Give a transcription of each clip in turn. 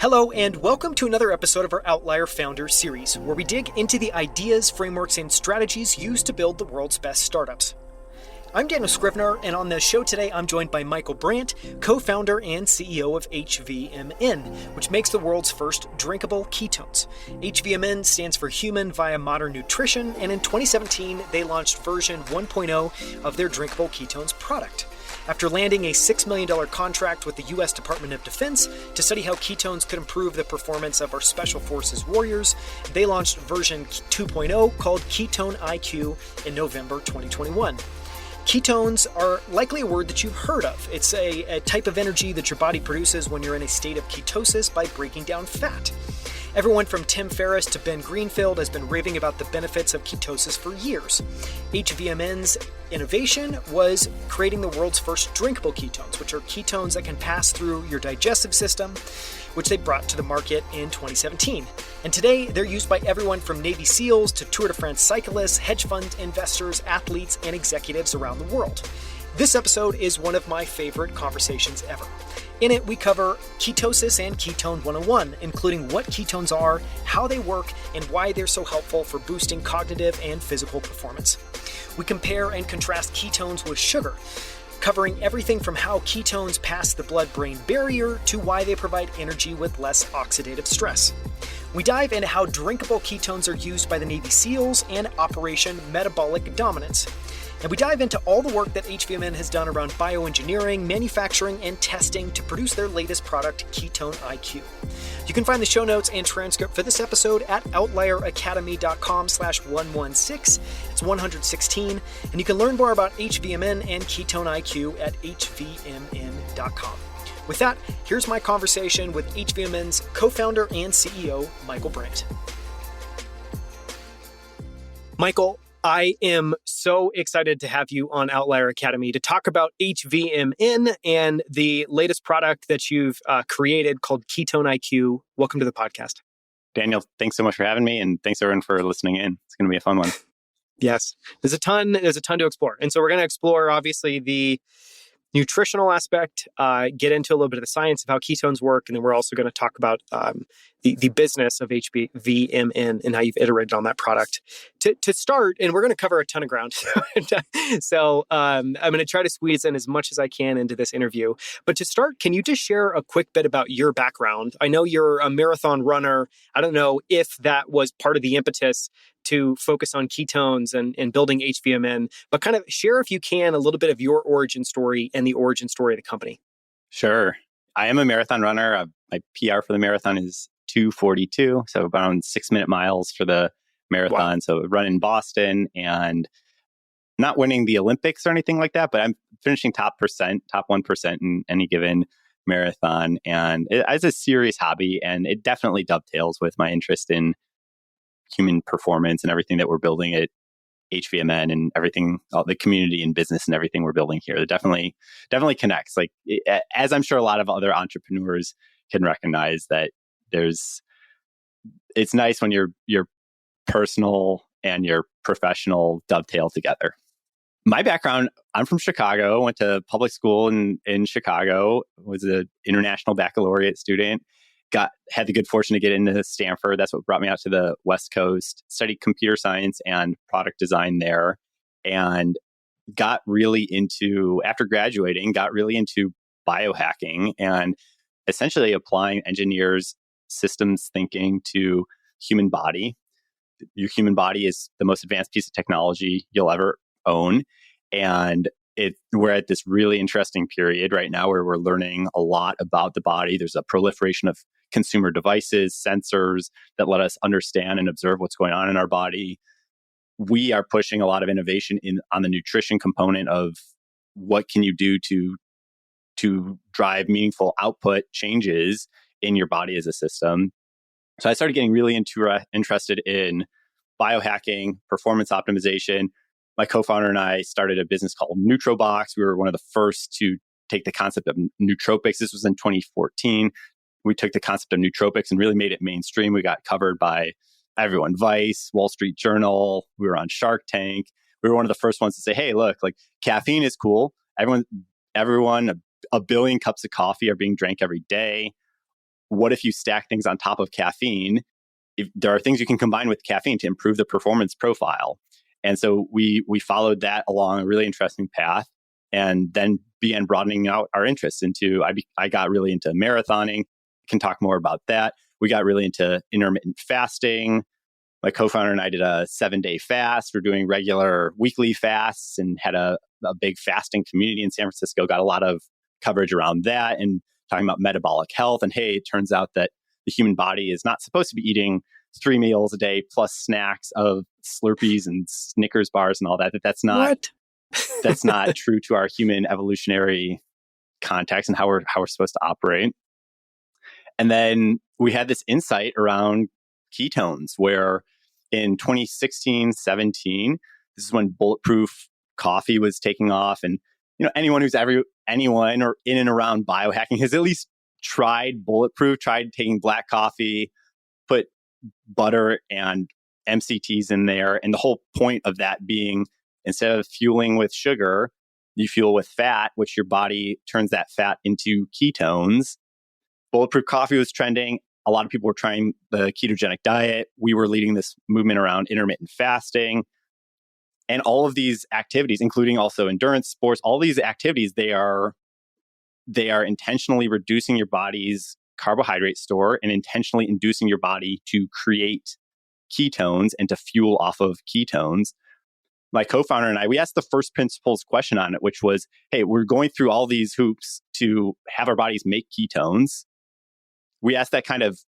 Hello, and welcome to another episode of our Outlier Founders series, where we dig into the ideas, frameworks, and strategies used to build the world's best startups. I'm Daniel Scrivner, and on the show today, I'm joined by Michael Brandt, co-founder and CEO of HVMN, which makes the world's first drinkable ketones. HVMN stands for Human via Modern Nutrition, and in 2017, they launched version 1.0 of their drinkable ketones product. After landing a $6 million contract with the U.S. Department of Defense to study how ketones could improve the performance of our Special Forces warriors, they launched version 2.0 called Ketone IQ in November 2021. Ketones are likely a word that you've heard of. It's a type of energy that your body produces when you're in a state of ketosis by breaking down fat. Everyone from Tim Ferriss to Ben Greenfield has been raving about the benefits of ketosis for years. HVMN's innovation was creating the world's first drinkable ketones, which are ketones that can pass through your digestive system, which they brought to the market in 2017. And today, they're used by everyone from Navy SEALs to Tour de France cyclists, hedge fund investors, athletes, and executives around the world. This episode is one of my favorite conversations ever. In it, we cover ketosis and ketone 101, including what ketones are, how they work, and why they're so helpful for boosting cognitive and physical performance. We compare and contrast ketones with sugar, covering everything from how ketones pass the blood-brain barrier to why they provide energy with less oxidative stress. We dive into how drinkable ketones are used by the Navy SEALs and Operation Metabolic Dominance. And we dive into all the work that HVMN has done around bioengineering, manufacturing, and testing to produce their latest product, Ketone IQ. You can find the show notes and transcript for this episode at outlieracademy.com/116. It's 116. And you can learn more about HVMN and Ketone IQ at hvmn.com. With that, here's my conversation with HVMN's co-founder and CEO, Michael Brandt. Michael, I am so excited to have you on Outlier Academy to talk about HVMN and the latest product that you've created called Ketone IQ. Welcome to the podcast. Daniel, thanks so much for having me, and thanks everyone for listening in. It's going to be a fun one. Yes, there's a ton to explore. And so we're going to explore, obviously, the nutritional aspect, get into a little bit of the science of how ketones work, and then we're also going to talk about the business of HVMN and how you've iterated on that product. To start, and we're going to cover a ton of ground, so I'm going to try to squeeze in as much as I can into this interview. But to start, can you just share a quick bit about your background? I know you're a marathon runner. I don't know if that was part of the impetus to focus on ketones and building HVMN, but kind of share, if you can, a little bit of your origin story and the origin story of the company. Sure. I am a marathon runner. My PR for the marathon is 2:42, so around 6-minute miles for the marathon. Wow. So run in Boston and not winning the Olympics or anything like that, but I'm finishing top 1% in any given marathon. And it's a serious hobby, and it definitely dovetails with my interest in human performance and everything that we're building at HVMN and everything, all the community and business and everything we're building here. It definitely connects. Like, as I'm sure a lot of other entrepreneurs can recognize, that it's nice when your personal and your professional dovetail together. My background, I'm from Chicago, went to public school in Chicago, was an international baccalaureate student. Had the good fortune to get into Stanford. That's what brought me out to the West Coast. Studied computer science and product design there, and after graduating, got really into biohacking and essentially applying engineers' systems thinking to human body. Your human body is the most advanced piece of technology you'll ever own, and we're at this really interesting period right now where we're learning a lot about the body. There's a proliferation of consumer devices, sensors that let us understand and observe what's going on in our body. We are pushing a lot of innovation on the nutrition component of what can you do to drive meaningful output changes in your body as a system. So I started getting really interested in biohacking, performance optimization. My co-founder and I started a business called NutroBox. We were one of the first to take the concept of nootropics. This was in 2014. We took the concept of nootropics and really made it mainstream. We got covered by everyone, Vice, Wall Street Journal. We were on Shark Tank. We were one of the first ones to say, hey, look, like, caffeine is cool. Everyone, a billion cups of coffee are being drank every day. what if you stack things on top of caffeine? If there are things you can combine with caffeine to improve the performance profile. And so we followed that along a really interesting path, and then began broadening out our interests into, I got really into marathoning. Can talk more about that. We got really into intermittent fasting. My co-founder and I did a 7-day fast. We're doing regular weekly fasts and had a big fasting community in San Francisco, got a lot of coverage around that and talking about metabolic health. And hey, it turns out that the human body is not supposed to be eating 3 meals a day plus snacks of Slurpees and Snickers bars and all that. That's not that's not true to our human evolutionary context and how we're supposed to operate. And then we had this insight around ketones, where in 2016-17, this is when bulletproof coffee was taking off. And anyone or in and around biohacking has at least tried bulletproof, tried taking black coffee, put butter and MCTs in there. And the whole point of that being, instead of fueling with sugar, you fuel with fat, which your body turns that fat into ketones. Bulletproof coffee was trending. A lot of people were trying the ketogenic diet. We were leading this movement around intermittent fasting. And all of these activities, including also endurance sports, all these activities, they are intentionally reducing your body's carbohydrate store and intentionally inducing your body to create ketones and to fuel off of ketones. My co-founder and I, we asked the first principles question on it, which was, hey, we're going through all these hoops to have our bodies make ketones. We asked that kind of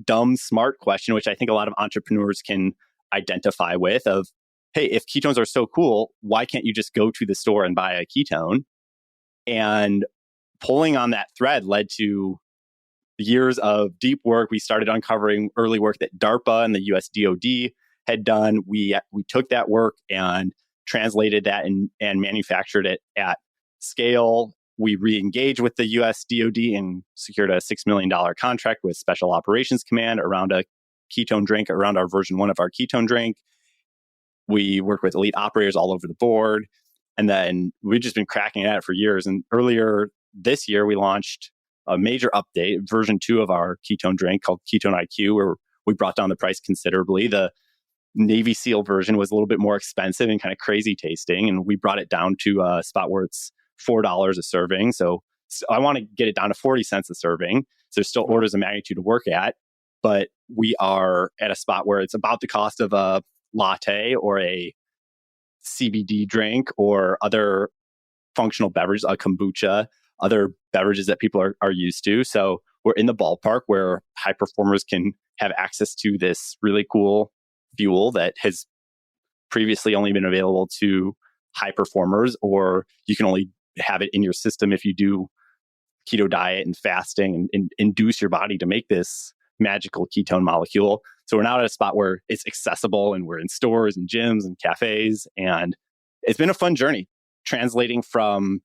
dumb, smart question, which I think a lot of entrepreneurs can identify with, of, hey, if ketones are so cool, why can't you just go to the store and buy a ketone? And pulling on that thread led to years of deep work. We started uncovering early work that DARPA and the US DoD had done. We took that work and translated that and manufactured it at scale. We re-engaged with the US DoD and secured a $6 million contract with Special Operations Command around a ketone drink, around our version 1 of our ketone drink. We worked with elite operators all over the board. And then we've just been cracking at it for years. And earlier this year, we launched a major update, version 2 of our ketone drink called Ketone IQ, where we brought down the price considerably. The Navy SEAL version was a little bit more expensive and kind of crazy tasting. And we brought it down to a spot where it's $4 a serving. So I want to get it down to 40 cents a serving. So there's still orders of magnitude to work at. But we are at a spot where it's about the cost of a latte or a CBD drink or other functional beverages, a kombucha, other beverages that people are used to. So we're in the ballpark where high performers can have access to this really cool fuel that has previously only been available to high performers, or you can only have it in your system if you do keto diet and fasting and induce your body to make this magical ketone molecule. So we're now at a spot where it's accessible and we're in stores and gyms and cafes. And it's been a fun journey translating from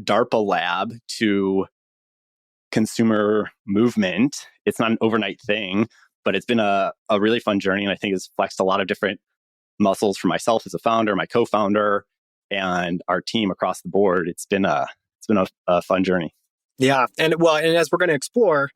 DARPA lab to consumer movement. It's not an overnight thing, but it's been a really fun journey. And I think it's flexed a lot of different muscles for myself as a founder, my co-founder, and our team across the board. It's been a fun journey. Yeah. And as we're going to explore,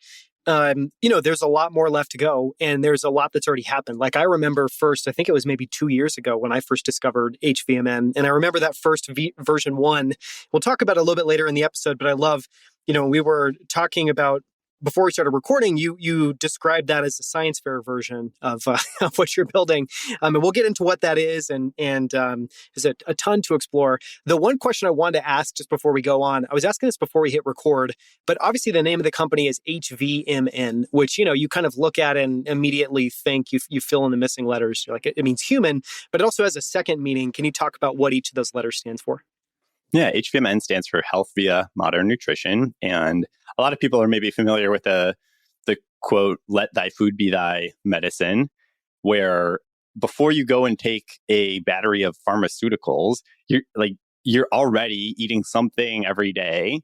there's a lot more left to go, and there's a lot that's already happened. Like I remember first, I think it was maybe 2 years ago when I first discovered HVMN. And I remember that first version 1. We'll talk about it a little bit later in the episode, but I love, we were talking about, before we started recording, you described that as a science fair version of what you're building. And we'll get into what that is, and there's a ton to explore. The one question I wanted to ask just before we go on, I was asking this before we hit record, but obviously the name of the company is HVMN, which, you kind of look at and immediately think, you fill in the missing letters. You're like, it means human, but it also has a second meaning. Can you talk about what each of those letters stands for? Yeah, HVMN stands for Health via Modern Nutrition. And a lot of people are maybe familiar with the quote, "Let thy food be thy medicine," where before you go and take a battery of pharmaceuticals, you're already eating something every day.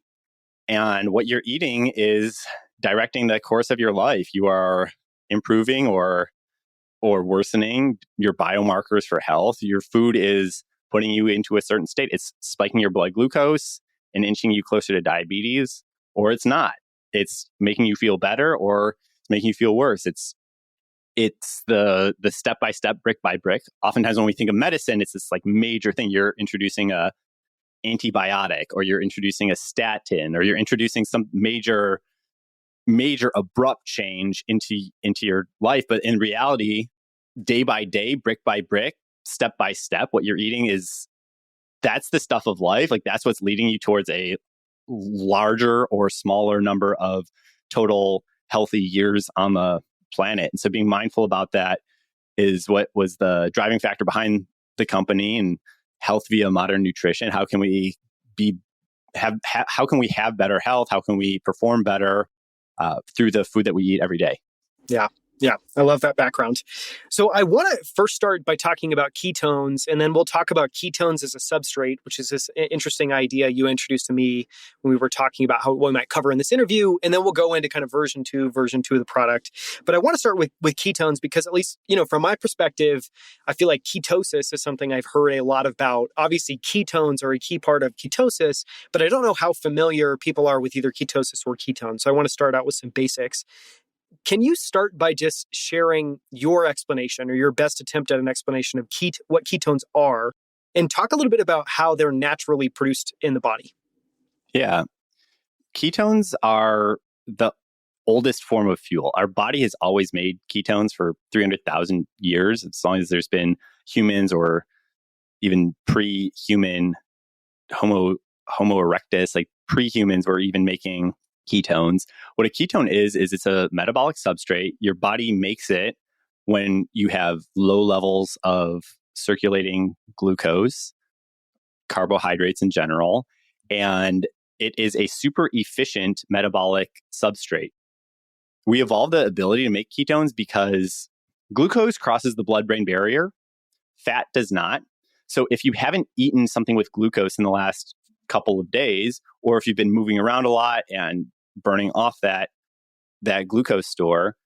And what you're eating is directing the course of your life. You are improving or worsening your biomarkers for health. Your food is putting you into a certain state. It's spiking your blood glucose and inching you closer to diabetes, or it's not. it's making you feel better or it's making you feel worse. It's the step by step, brick by brick. Oftentimes when we think of medicine, it's this like major thing. You're introducing a antibiotic, or you're introducing a statin, or you're introducing some major abrupt change into your life. But in reality, day by day, brick by brick, step by step, what you're eating that's the stuff of life. Like that's what's leading you towards a larger or smaller number of total healthy years on the planet. And so being mindful about that is what was the driving factor behind the company and health via modern nutrition. How can we how can we have better health? How can we perform better through the food that we eat every day? Yeah. Yeah, I love that background. So I want to first start by talking about ketones, and then we'll talk about ketones as a substrate, which is this interesting idea you introduced to me when we were talking about what we might cover in this interview, and then we'll go into kind of version two of the product. But I want to start with ketones because at least, from my perspective, I feel like ketosis is something I've heard a lot about. Obviously, ketones are a key part of ketosis, but I don't know how familiar people are with either ketosis or ketones. So I want to start out with some basics. Can you start by just sharing your explanation or your best attempt at an explanation of what ketones are, and talk a little bit about how they're naturally produced in the body? Yeah. Ketones are the oldest form of fuel. Our body has always made ketones for 300,000 years, as long as there's been humans or even pre-human Homo erectus, like pre-humans were even making ketones. What a ketone is it's a metabolic substrate. Your body makes it when you have low levels of circulating glucose, carbohydrates in general, and it is a super efficient metabolic substrate. We evolved the ability to make ketones because glucose crosses the blood-brain barrier, fat does not. So if you haven't eaten something with glucose in the last couple of days, or if you've been moving around a lot and burning off that glucose store,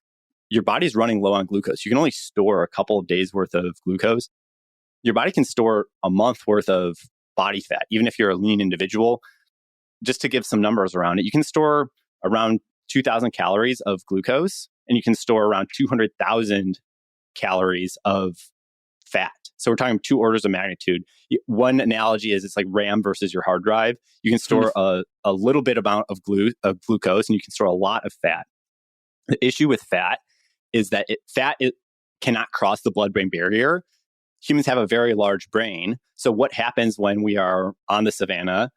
your body's running low on glucose. You can only store a couple of days worth of glucose. Your body can store a month worth of body fat, even if you're a lean individual. Just to give some numbers around it, you can store around 2,000 calories of glucose, and you can store around 200,000 calories of fat. So we're talking 2 orders of magnitude. One analogy is it's like RAM versus your hard drive. You can store a little bit amount of glucose, and you can store a lot of fat. The issue with fat is that fat cannot cross the blood-brain barrier. Humans have a very large brain. So what happens when we are on the savannah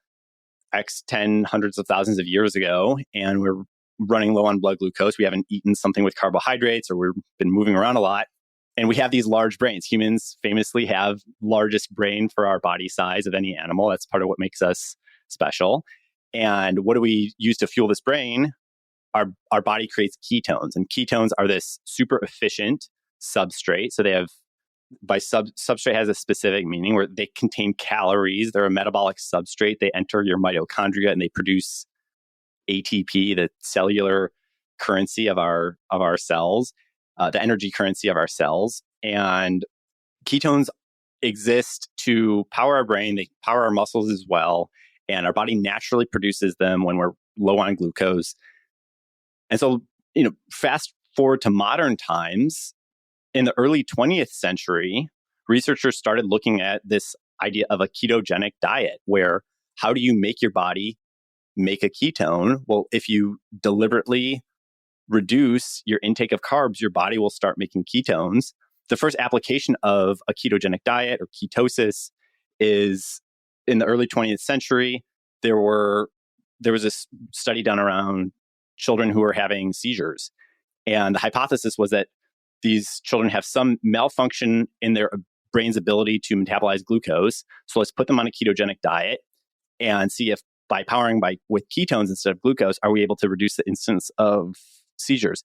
hundreds of thousands of years ago, and we're running low on blood glucose? We haven't eaten something with carbohydrates, or we've been moving around a lot. And we have these large brains. Humans famously have largest brain for our body size of any animal. That's part of what makes us special. And what do we use to fuel this brain? Our body creates ketones, and ketones are this super efficient substrate. So they have, substrate has a specific meaning where they contain calories. They're a metabolic substrate. They enter your mitochondria and they produce ATP, the cellular currency of our cells. The energy currency of our cells. And ketones exist to power our brain. They power our muscles as well. And our body naturally produces them when we're low on glucose. And so, fast forward to modern times, in the early 20th century, researchers started looking at this idea of a ketogenic diet, where how do you make your body make a ketone? Well, if you deliberately reduce your intake of carbs, your body will start making ketones. The first application of a ketogenic diet or ketosis is in the early 20th century. There was this study done around children who were having seizures. And the hypothesis was that these children have some malfunction in their brain's ability to metabolize glucose. So let's put them on a ketogenic diet and see if by powering with ketones instead of glucose, are we able to reduce the incidence of seizures?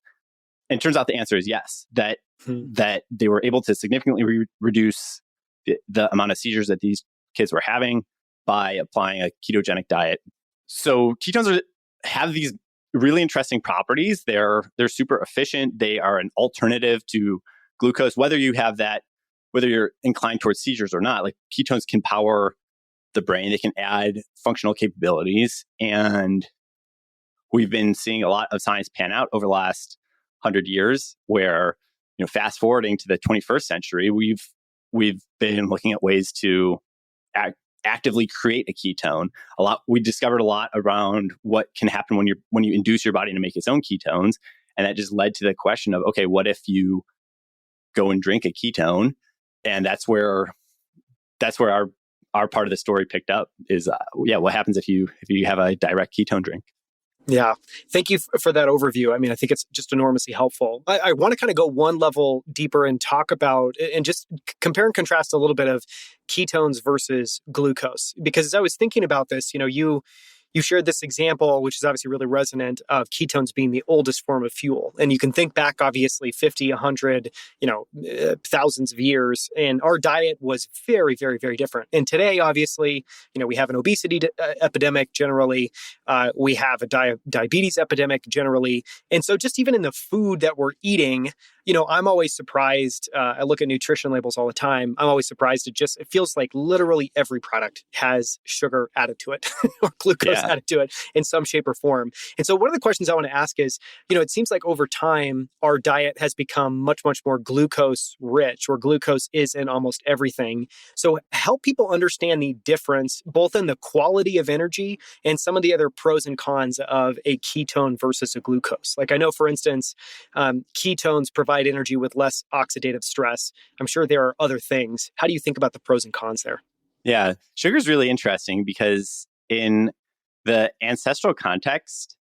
And it turns out the answer is yes, that they were able to significantly reduce the amount of seizures that these kids were having by applying a ketogenic diet. So ketones have these really interesting properties. They're super efficient. They are an alternative to glucose, whether you're inclined towards seizures or not. Like, ketones can power the brain. They can add functional capabilities. And we've been seeing a lot of science pan out over the last 100 years, where, fast forwarding to the 21st century, we've been looking at ways to actively create a ketone. We discovered a lot around what can happen when you induce your body to make its own ketones, and that just led to the question of, okay, what if you go and drink a ketone? And that's where our part of the story picked up is, what happens if you have a direct ketone drink? Yeah. Thank you for that overview. I mean, I think it's just enormously helpful. I want to kind of go one level deeper and talk about and just compare and contrast a little bit of ketones versus glucose. Because as I was thinking about this, you shared this example, which is obviously really resonant, of ketones being the oldest form of fuel. And you can think back, obviously, 50, 100, thousands of years. And our diet was very, very, very different. And today, obviously, we have an obesity epidemic generally. We have a diabetes epidemic generally. And so just even in the food that we're eating, I'm always surprised. I look at nutrition labels all the time. I'm always surprised. It feels like literally every product has sugar added to it or glucose added to it in some shape or form. And so one of the questions I want to ask is, it seems like over time, our diet has become much, much more glucose rich, or glucose is in almost everything. So help people understand the difference, both in the quality of energy and some of the other pros and cons of a ketone versus a glucose. Like I know, for instance, ketones provide energy with less oxidative stress. I'm sure there are other things. How do you think about the pros and cons there? Yeah, sugar is really interesting because in the ancestral context,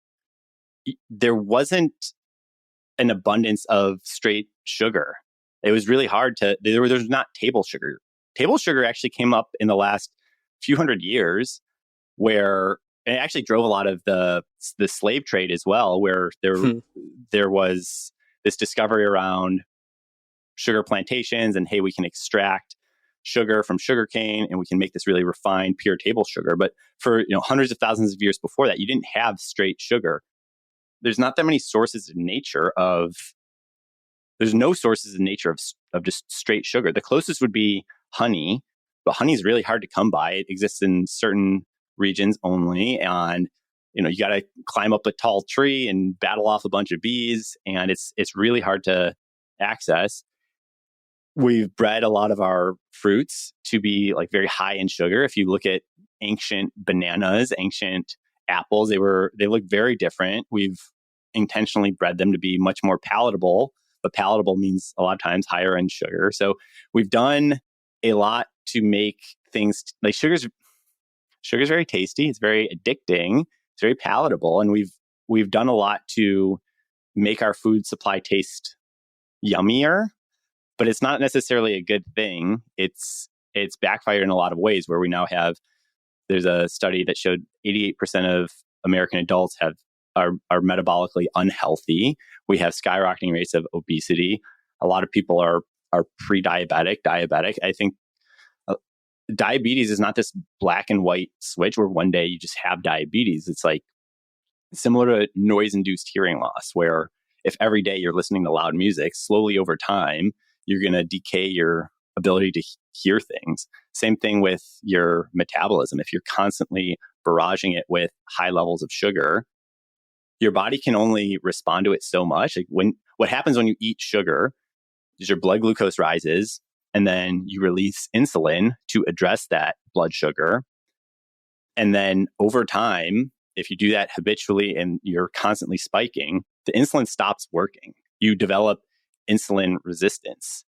there wasn't an abundance of straight sugar. It was really hard there's not table sugar. Table sugar actually came up in the last few hundred years, where it actually drove a lot of the slave trade as well, where there was this discovery around sugar plantations and, hey, we can extract sugar from sugarcane and we can make this really refined, pure table sugar. But for hundreds of thousands of years before that, you didn't have straight sugar. There's not that many sources in nature there's no sources in nature of just straight sugar. The closest would be honey, but honey is really hard to come by. It exists in certain regions only, and you got to climb up a tall tree and battle off a bunch of bees, and it's really hard to access. We've bred a lot of our fruits to be like very high in sugar. If you look at ancient bananas, ancient apples, they look very different. We've intentionally bred them to be much more palatable, but palatable means a lot of times higher in sugar. So we've done a lot to make things like sugar's very tasty. It's very addicting. It's very palatable, and we've done a lot to make our food supply taste yummier. But it's not necessarily a good thing. It's backfired in a lot of ways, where we now there's a study that showed 88% of American adults are metabolically unhealthy. We have skyrocketing rates of obesity. A lot of people are pre-diabetic, diabetic. I think diabetes is not this black and white switch where one day you just have diabetes. It's like similar to noise-induced hearing loss, where if every day you're listening to loud music, slowly over time, you're going to decay your ability to hear things. Same thing with your metabolism. If you're constantly barraging it with high levels of sugar, your body can only respond to it so much. Like what happens when you eat sugar is your blood glucose rises, and then you release insulin to address that blood sugar. And then over time, if you do that habitually and you're constantly spiking, the insulin stops working. You develop insulin resistance,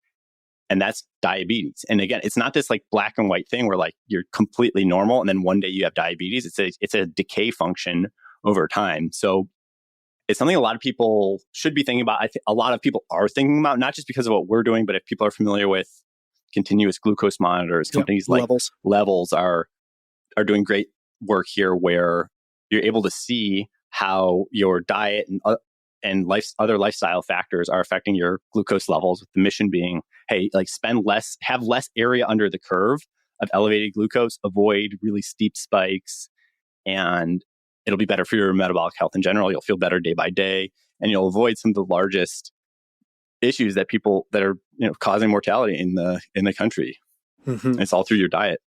and that's diabetes. And again, it's not this like black and white thing where like you're completely normal and then one day you have diabetes. It's a decay function over time. So it's something a lot of people should be thinking about. I think a lot of people are thinking about, not just because of what we're doing, but if people are familiar with continuous glucose monitors, companies like Levels are doing great work here, where you're able to see how your diet and other lifestyle factors are affecting your glucose levels, with the mission being, hey, like have less area under the curve of elevated glucose, avoid really steep spikes, and it'll be better for your metabolic health in general. You'll feel better day by day, and you'll avoid some of the largest issues that are causing mortality in the country. Mm-hmm. It's all through your diet.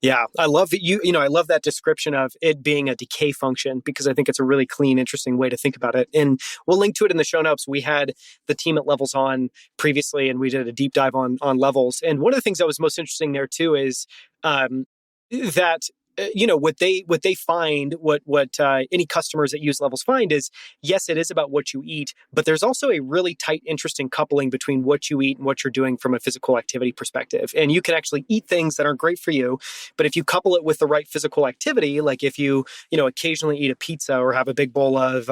Yeah, I love that I love that description of it being a decay function because I think it's a really clean, interesting way to think about it. And we'll link to it in the show notes. We had the team at Levels on previously, and we did a deep dive on Levels. And one of the things that was most interesting there too is that what they find, what any customers that use Levels find is, yes, it is about what you eat, but there's also a really tight, interesting coupling between what you eat and what you're doing from a physical activity perspective. And you can actually eat things that aren't great for you, but if you couple it with the right physical activity, like if you occasionally eat a pizza or have a big bowl of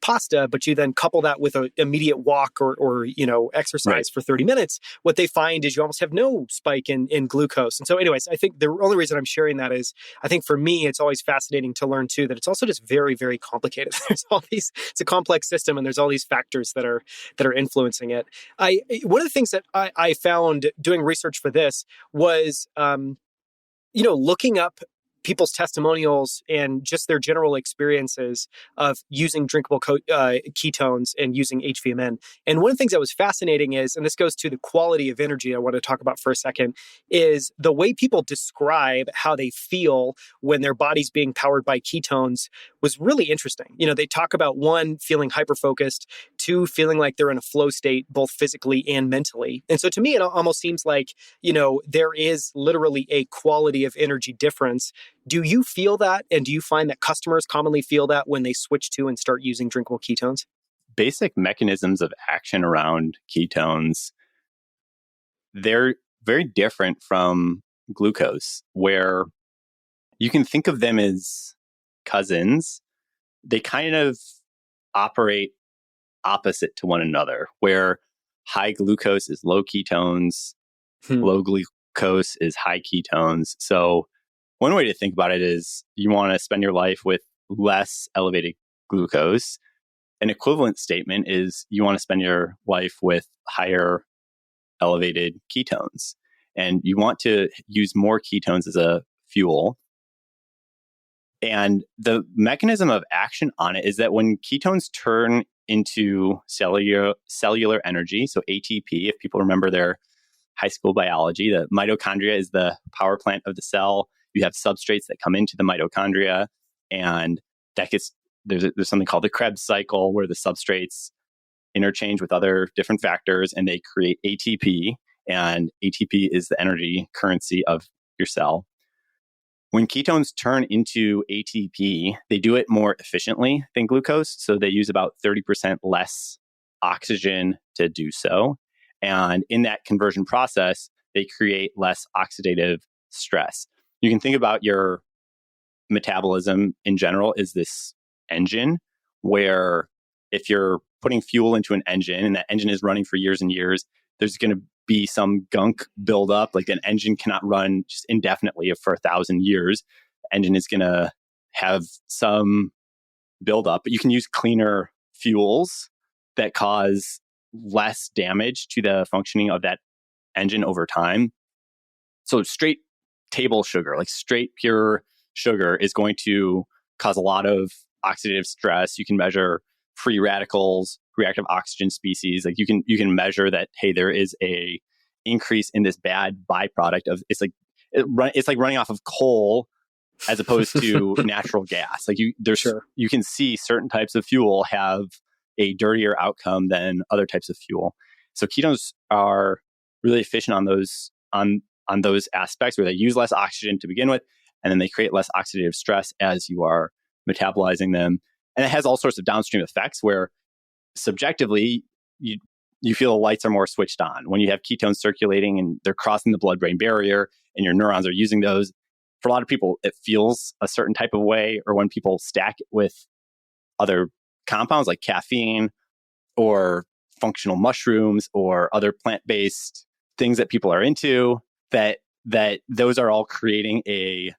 pasta, but you then couple that with an immediate walk or exercise Right. for 30 minutes, what they find is you almost have no spike in glucose. And so anyways, I think the only reason I'm sharing that is I think for me, it's always fascinating to learn too, that it's also just very, very complicated. It's a complex system and there's all these factors that are influencing it. One of the things that I found doing research for this was, looking up people's testimonials and just their general experiences of using drinkable ketones and using HVMN. And one of the things that was fascinating is, and this goes to the quality of energy I want to talk about for a second, is the way people describe how they feel when their body's being powered by ketones was really interesting. They talk about one, feeling hyper-focused, two, feeling like they're in a flow state, both physically and mentally. And so to me, it almost seems like, there is literally a quality of energy difference. Do you feel that? And do you find that customers commonly feel that when they switch to and start using drinkable ketones? Basic mechanisms of action around ketones, they're very different from glucose, where you can think of them as cousins. They kind of operate opposite to one another, where high glucose is low ketones, low glucose is high ketones. So one way to think about it is you want to spend your life with less elevated glucose. An equivalent statement is you want to spend your life with higher elevated ketones. And you want to use more ketones as a fuel. And the mechanism of action on it is that when ketones turn into cellular energy, so ATP, if people remember their high school biology, the mitochondria is the power plant of the cell. You have substrates that come into the mitochondria, and that gets there's something called the Krebs cycle, where the substrates interchange with other different factors and they create ATP, and ATP is the energy currency of your cell. When ketones turn into ATP, they do it more efficiently than glucose. So they use about 30% less oxygen to do so. And in that conversion process, they create less oxidative stress. You can think about your metabolism in general as this engine, where if you're putting fuel into an engine and that engine is running for years and years, there's going to be some gunk build up. Like an engine cannot run just indefinitely for 1,000 years. The engine is going to have some build up, but you can use cleaner fuels that cause less damage to the functioning of that engine over time. So straight table sugar, like straight pure sugar, is going to cause a lot of oxidative stress. You can measure free radicals, reactive oxygen species. Like you can measure that, hey, there is a increase in this bad byproduct of it's like running off of coal as opposed to natural gas. Like you can see certain types of fuel have a dirtier outcome than other types of fuel. So ketones are really efficient on those aspects, where they use less oxygen to begin with, and then they create less oxidative stress as you are metabolizing them. And it has all sorts of downstream effects where subjectively you feel the lights are more switched on. When you have ketones circulating and they're crossing the blood-brain barrier and your neurons are using those, for a lot of people, it feels a certain type of way. Or when people stack it with other compounds like caffeine or functional mushrooms or other plant-based things that people are into, that those are all creating a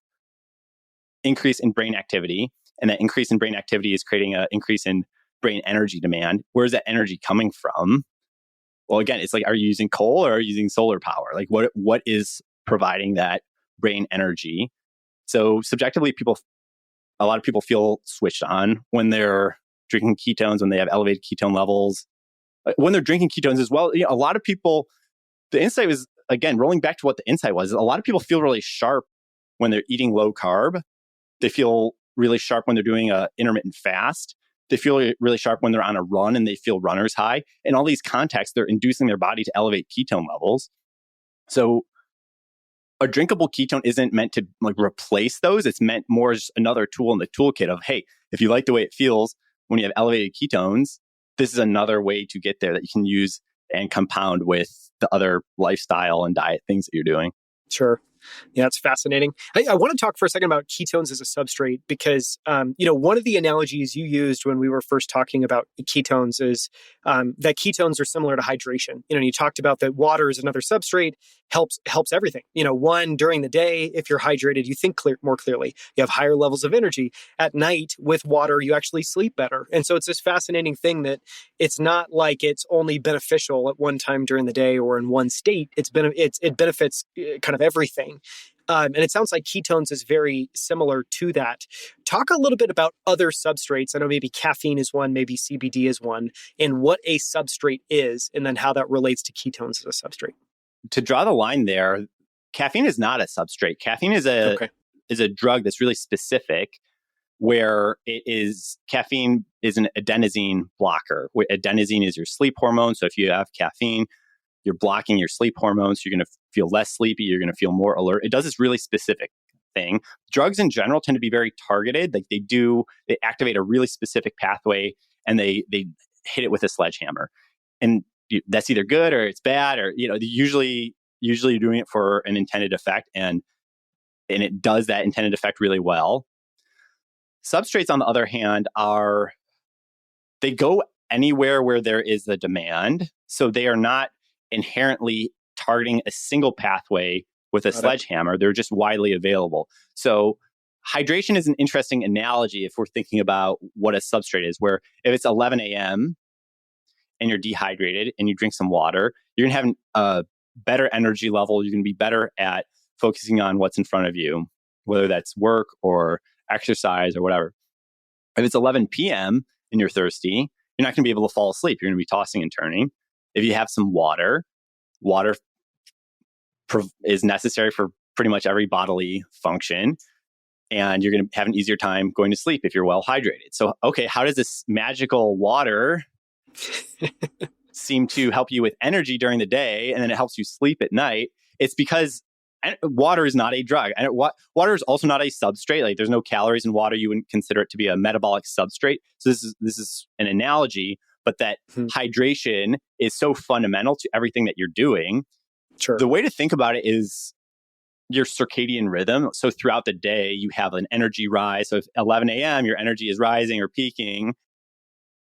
increase in brain activity. And that increase in brain activity is creating an increase in brain energy demand. Where's that energy coming from? Well, again, it's like, are you using coal or are you using solar power? Like what is providing that brain energy? So subjectively, a lot of people feel switched on when they're drinking ketones, when they have elevated ketone levels, when they're drinking ketones as well. A lot of people, the insight was, again, rolling back to what the insight was, a lot of people feel really sharp when they're eating low carb. They feel really sharp when they're doing a intermittent fast. They feel really sharp when they're on a run and they feel runner's high. In all these contexts, they're inducing their body to elevate ketone levels. So a drinkable ketone isn't meant to like replace those. It's meant more as another tool in the toolkit of, hey, if you like the way it feels when you have elevated ketones, this is another way to get there that you can use and compound with the other lifestyle and diet things that you're doing. Sure. Yeah, it's fascinating. I want to talk for a second about ketones as a substrate because, one of the analogies you used when we were first talking about ketones is that ketones are similar to hydration. You talked about that water is another substrate, helps everything. One, during the day, if you're hydrated, you think more clearly. You have higher levels of energy. At night, with water, you actually sleep better. And so it's this fascinating thing that it's not like it's only beneficial at one time during the day or in one state. It benefits kind of everything. And it sounds like ketones is very similar to that. Talk a little bit about other substrates. I know maybe caffeine is one, maybe CBD is one, and what a substrate is, and then how that relates to ketones as a substrate. To draw the line there, caffeine is not a substrate. Caffeine is a drug that's really specific, where caffeine is an adenosine blocker. Adenosine is your sleep hormone. So if you have caffeine, you're blocking your sleep hormones. You're going to feel less sleepy. You're going to feel more alert. It does this really specific thing. Drugs in general tend to be very targeted. Like they activate a really specific pathway and they hit it with a sledgehammer. And that's either good or it's bad, or, usually you're doing it for an intended effect, and it does that intended effect really well. Substrates, on the other hand, they go anywhere where there is the demand. So they are not inherently targeting a single pathway with a sledgehammer. They're just widely available. So hydration is an interesting analogy if we're thinking about what a substrate is, where if it's 11 a.m. and you're dehydrated and you drink some water, you're going to have a better energy level. You're going to be better at focusing on what's in front of you, whether that's work or exercise or whatever. If it's 11 p.m. and you're thirsty, you're not going to be able to fall asleep. You're going to be tossing and turning. If you have some water is necessary for pretty much every bodily function, and you're going to have an easier time going to sleep if you're well hydrated. So, okay, how does this magical water seem to help you with energy during the day, and then it helps you sleep at night? It's because water is not a drug. And water is also not a substrate. Like, there's no calories in water. You wouldn't consider it to be a metabolic substrate. So this is an analogy, but that hydration is so fundamental to everything that you're doing. Sure. The way to think about it is your circadian rhythm. So throughout the day, you have an energy rise. So if 11 a.m., your energy is rising or peaking,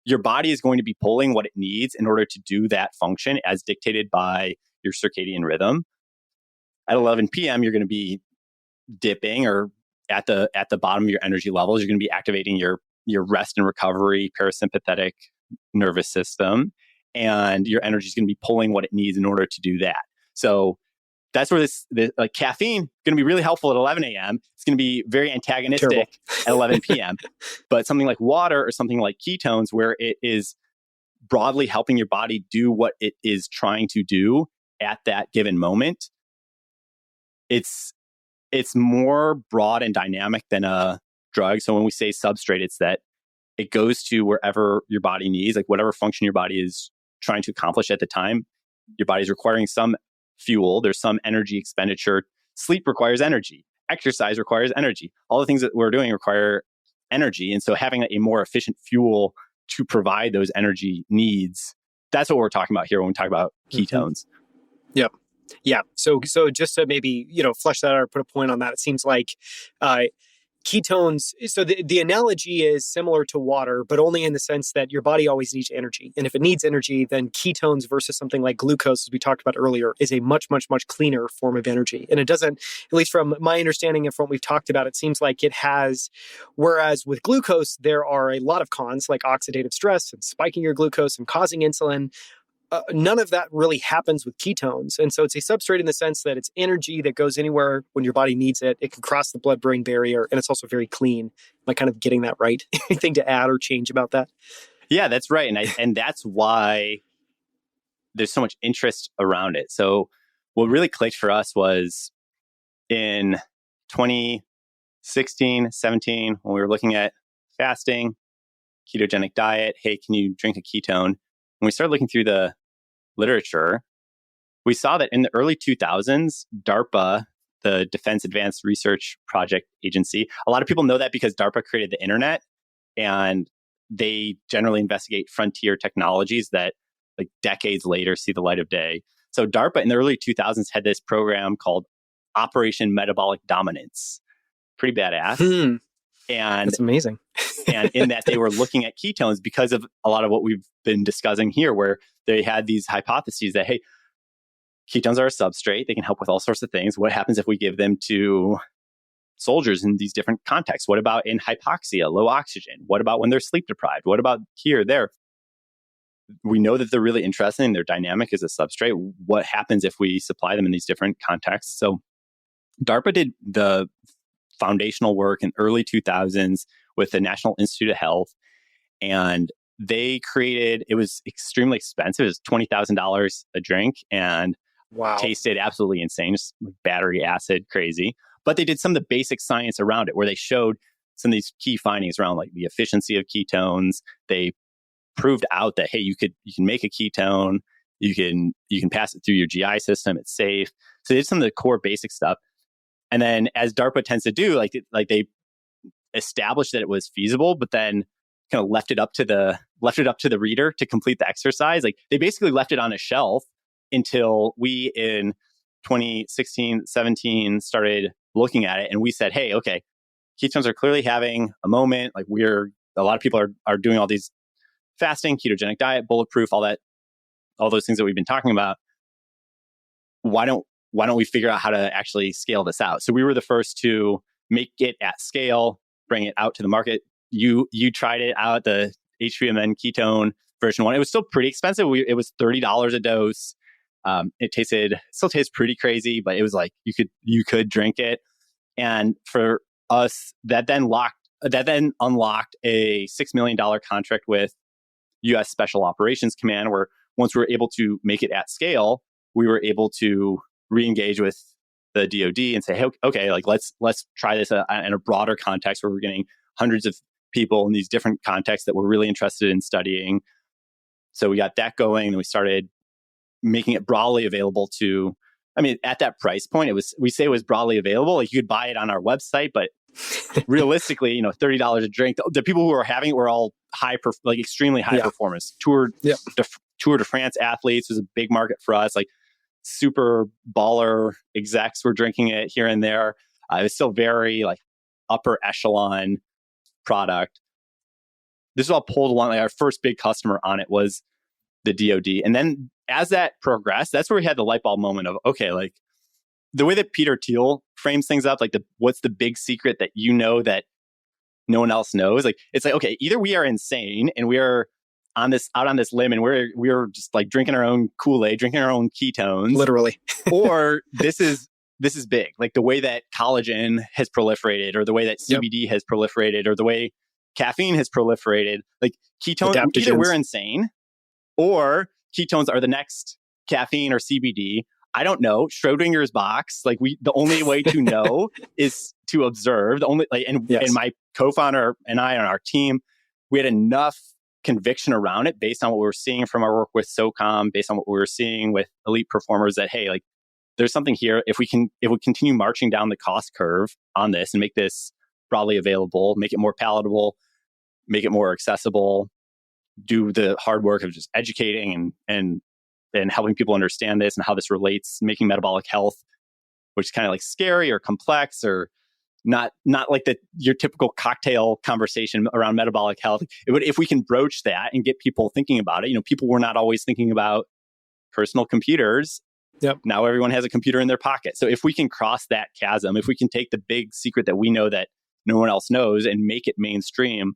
your body is going to be pulling what it needs in order to do that function as dictated by your circadian rhythm. At 11 p.m., you're going to be dipping or at the bottom of your energy levels. You're going to be activating your rest and recovery parasympathetic nervous system, and your energy is going to be pulling what it needs in order to do that. So that's where this caffeine is going to be really helpful at 11 a.m. It's going to be very antagonistic at 11 p.m. But something like water or something like ketones, where it is broadly helping your body do what it is trying to do at that given moment, it's more broad and dynamic than a drug. So when we say substrate, it's that it goes to wherever your body needs, like whatever function your body is trying to accomplish at the time. Your body's requiring some fuel. There's some energy expenditure. Sleep requires energy. Exercise requires energy. All the things that we're doing require energy. And so having a more efficient fuel to provide those energy needs, that's what we're talking about here when we talk about ketones. Yep. Yeah. So just to maybe, flesh that out or put a point on that, it seems like ketones, so the analogy is similar to water, but only in the sense that your body always needs energy. And if it needs energy, then ketones versus something like glucose, as we talked about earlier, is a much, much, much cleaner form of energy. And it doesn't, at least from my understanding and from what we've talked about, it seems like it has, whereas with glucose, there are a lot of cons like oxidative stress and spiking your glucose and causing insulin. None of that really happens with ketones. And so it's a substrate in the sense that it's energy that goes anywhere when your body needs it. It can cross the blood-brain barrier, and it's also very clean. Am I kind of getting that right? Anything to add or change about that? Yeah, that's right. And that's why there's so much interest around it. So what really clicked for us was in 2016, 17, when we were looking at fasting, ketogenic diet. Hey, can you drink a ketone? When we started looking through the literature, we saw that in the early 2000s, DARPA, the Defense Advanced Research Project Agency, a lot of people know that because DARPA created the internet, and they generally investigate frontier technologies that like decades later see the light of day. So DARPA in the early 2000s had this program called Operation Metabolic Dominance. Pretty badass. And that's amazing. And in that they were looking at ketones because of a lot of what we've been discussing here, where they had these hypotheses that, hey, ketones are a substrate. They can help with all sorts of things. What happens if we give them to soldiers in these different contexts? What about in hypoxia, low oxygen? What about when they're sleep deprived? What about here, there? We know that they're really interesting. They're dynamic as a substrate. What happens if we supply them in these different contexts? So DARPA did the foundational work in early 2000s with the National Institute of Health. And they created, it was extremely expensive. It was $20,000 a drink and tasted absolutely insane, just like battery acid, crazy. But they did some of the basic science around it, where they showed some of these key findings around like the efficiency of ketones. They proved out that, hey, you can make a ketone, you can pass it through your GI system, it's safe. So they did some of the core basic stuff. And then, as DARPA tends to do, like they established that it was feasible, but then kind of left it up to the reader to complete the exercise. Like they basically left it on a shelf until we in 2016, 17 started looking at it, and we said, hey, okay, ketones are clearly having a moment. Like a lot of people are doing all these fasting, ketogenic diet, bulletproof, all those things that we've been talking about. Why don't we figure out how to actually scale this out? So we were the first to make it at scale, bring it out to the market. You tried it out, the HVMN ketone version 1. It was still pretty expensive. It was $30 a dose. It still tastes pretty crazy, but it was like you could drink it. And for us, that then unlocked a $6 million contract with U.S. Special Operations Command, where once we were able to make it at scale, we were able to re-engage with the DoD and say, hey, okay, like let's try this in a broader context where we're getting hundreds of people in these different contexts that we're really interested in studying. So we got that going, and we started making it broadly available to, I mean, at that price point, we say it was broadly available. Like you could buy it on our website, but realistically, $30 a drink. The people who were having it were all extremely high performance. Tour de France athletes was a big market for us. Like super baller execs were drinking it here and there. It was still very like upper echelon product. This is all pulled along. Like our first big customer on it was the DoD. And then as that progressed, that's where we had the light bulb moment of, okay, like the way that Peter Thiel frames things up, like what's the big secret that that no one else knows? Like, it's like, okay, either we are insane and we are out on this limb and we're just like drinking our own Kool-Aid, drinking our own ketones. Literally. Or this is big. Like the way that collagen has proliferated, or the way that CBD has proliferated, or the way caffeine has proliferated. Like ketones, either we're insane or ketones are the next caffeine or CBD. I don't know. Schrodinger's box. Like the only way to know is to observe. And my co-founder and I on our team, we had enough conviction around it based on what we were seeing from our work with SOCOM, based on what we were seeing with elite performers, that, hey, like there's something here. If we continue marching down the cost curve on this and make this broadly available, make it more palatable, make it more accessible, do the hard work of just educating and helping people understand this and how this relates, making metabolic health, which is kind of like scary or complex or not like your typical cocktail conversation around metabolic health. If we can broach that and get people thinking about it, people were not always thinking about personal computers. Yep. Now everyone has a computer in their pocket. So if we can cross that chasm, if we can take the big secret that we know that no one else knows and make it mainstream,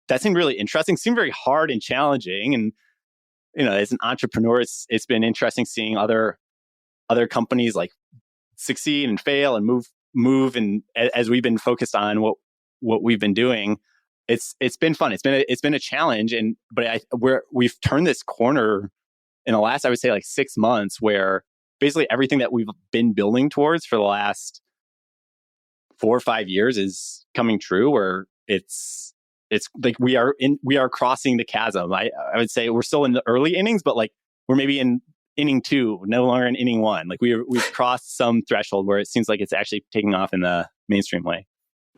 that seemed really interesting. Seemed very hard and challenging. And as an entrepreneur, it's been interesting seeing other companies like succeed and fail and move. And as we've been focused on what we've been doing, it's been fun. It's been a challenge. But we've turned this corner in the last, I would say, like 6 months, where basically everything that we've been building towards for the last 4 or 5 years is coming true, where it's like we are crossing the chasm. I would say we're still in the early innings, but like we're maybe in inning 2, no longer in inning 1. Like we've crossed some threshold where it seems like it's actually taking off in the mainstream way.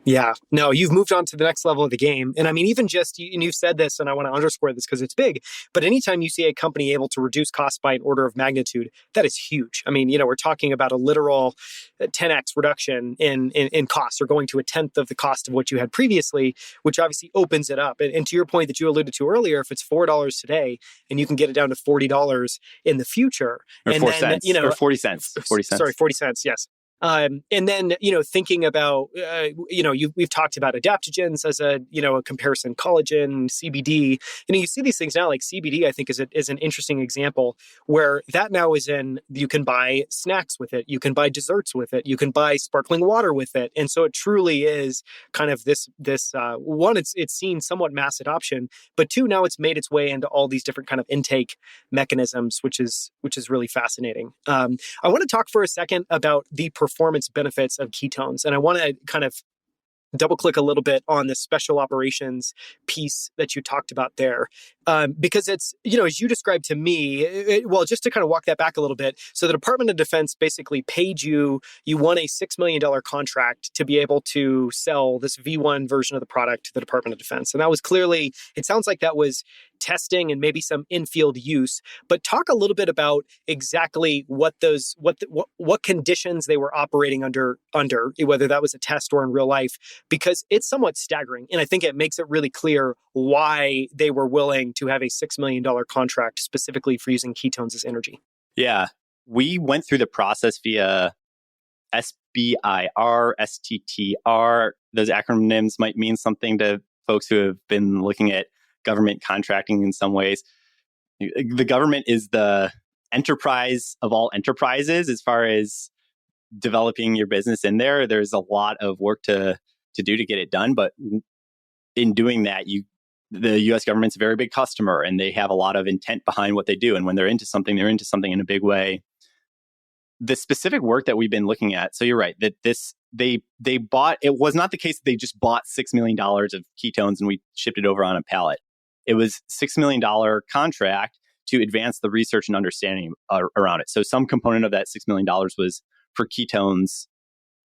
Yeah, no, you've moved on to the next level of the game. And I mean, even just, and you've said this, and I want to underscore this because it's big, but anytime you see a company able to reduce costs by an order of magnitude, that is huge. I mean, we're talking about a literal 10x reduction in costs, or going to a tenth of the cost of what you had previously, which obviously opens it up. And to your point that you alluded to earlier, if it's $4 today and you can get it down to $40 in the future, or and 4 then, cents, or 40 cents. 40 cents. Sorry, 40 cents, yes. And then, thinking about, we've talked about adaptogens as a comparison, collagen, CBD. You see these things now, like CBD, I think is an interesting example where that now is you can buy snacks with it, you can buy desserts with it, you can buy sparkling water with it. And so it truly is kind of this one, it's seen somewhat mass adoption, but 2, now it's made its way into all these different kind of intake mechanisms, which is really fascinating. I want to talk for a second about the performance benefits of ketones. And I want to kind of double click a little bit on the special operations piece that you talked about there. Because it's, as you described to me, just to kind of walk that back a little bit. So the Department of Defense basically paid you won a $6 million contract to be able to sell this V1 version of the product to the Department of Defense. And that was clearly, it sounds like that was testing and maybe some in-field use, but talk a little bit about exactly what conditions they were operating under, whether that was a test or in real life, because it's somewhat staggering. And I think it makes it really clear why they were willing to have a $6 million contract specifically for using ketones as energy. Yeah. We went through the process via SBIR, STTR. Those acronyms might mean something to folks who have been looking at government contracting in some ways. The government is the enterprise of all enterprises as far as developing your business in there. There's a lot of work to do to get it done. But in doing that, the U.S. government's a very big customer, and they have a lot of intent behind what they do. And when they're into something in a big way. The specific work that we've been looking at, so you're right, that they bought, it was not the case that they just bought $6 million of ketones and we shipped it over on a pallet. It was $6 million contract to advance the research and understanding around it. So some component of that $6 million was for ketones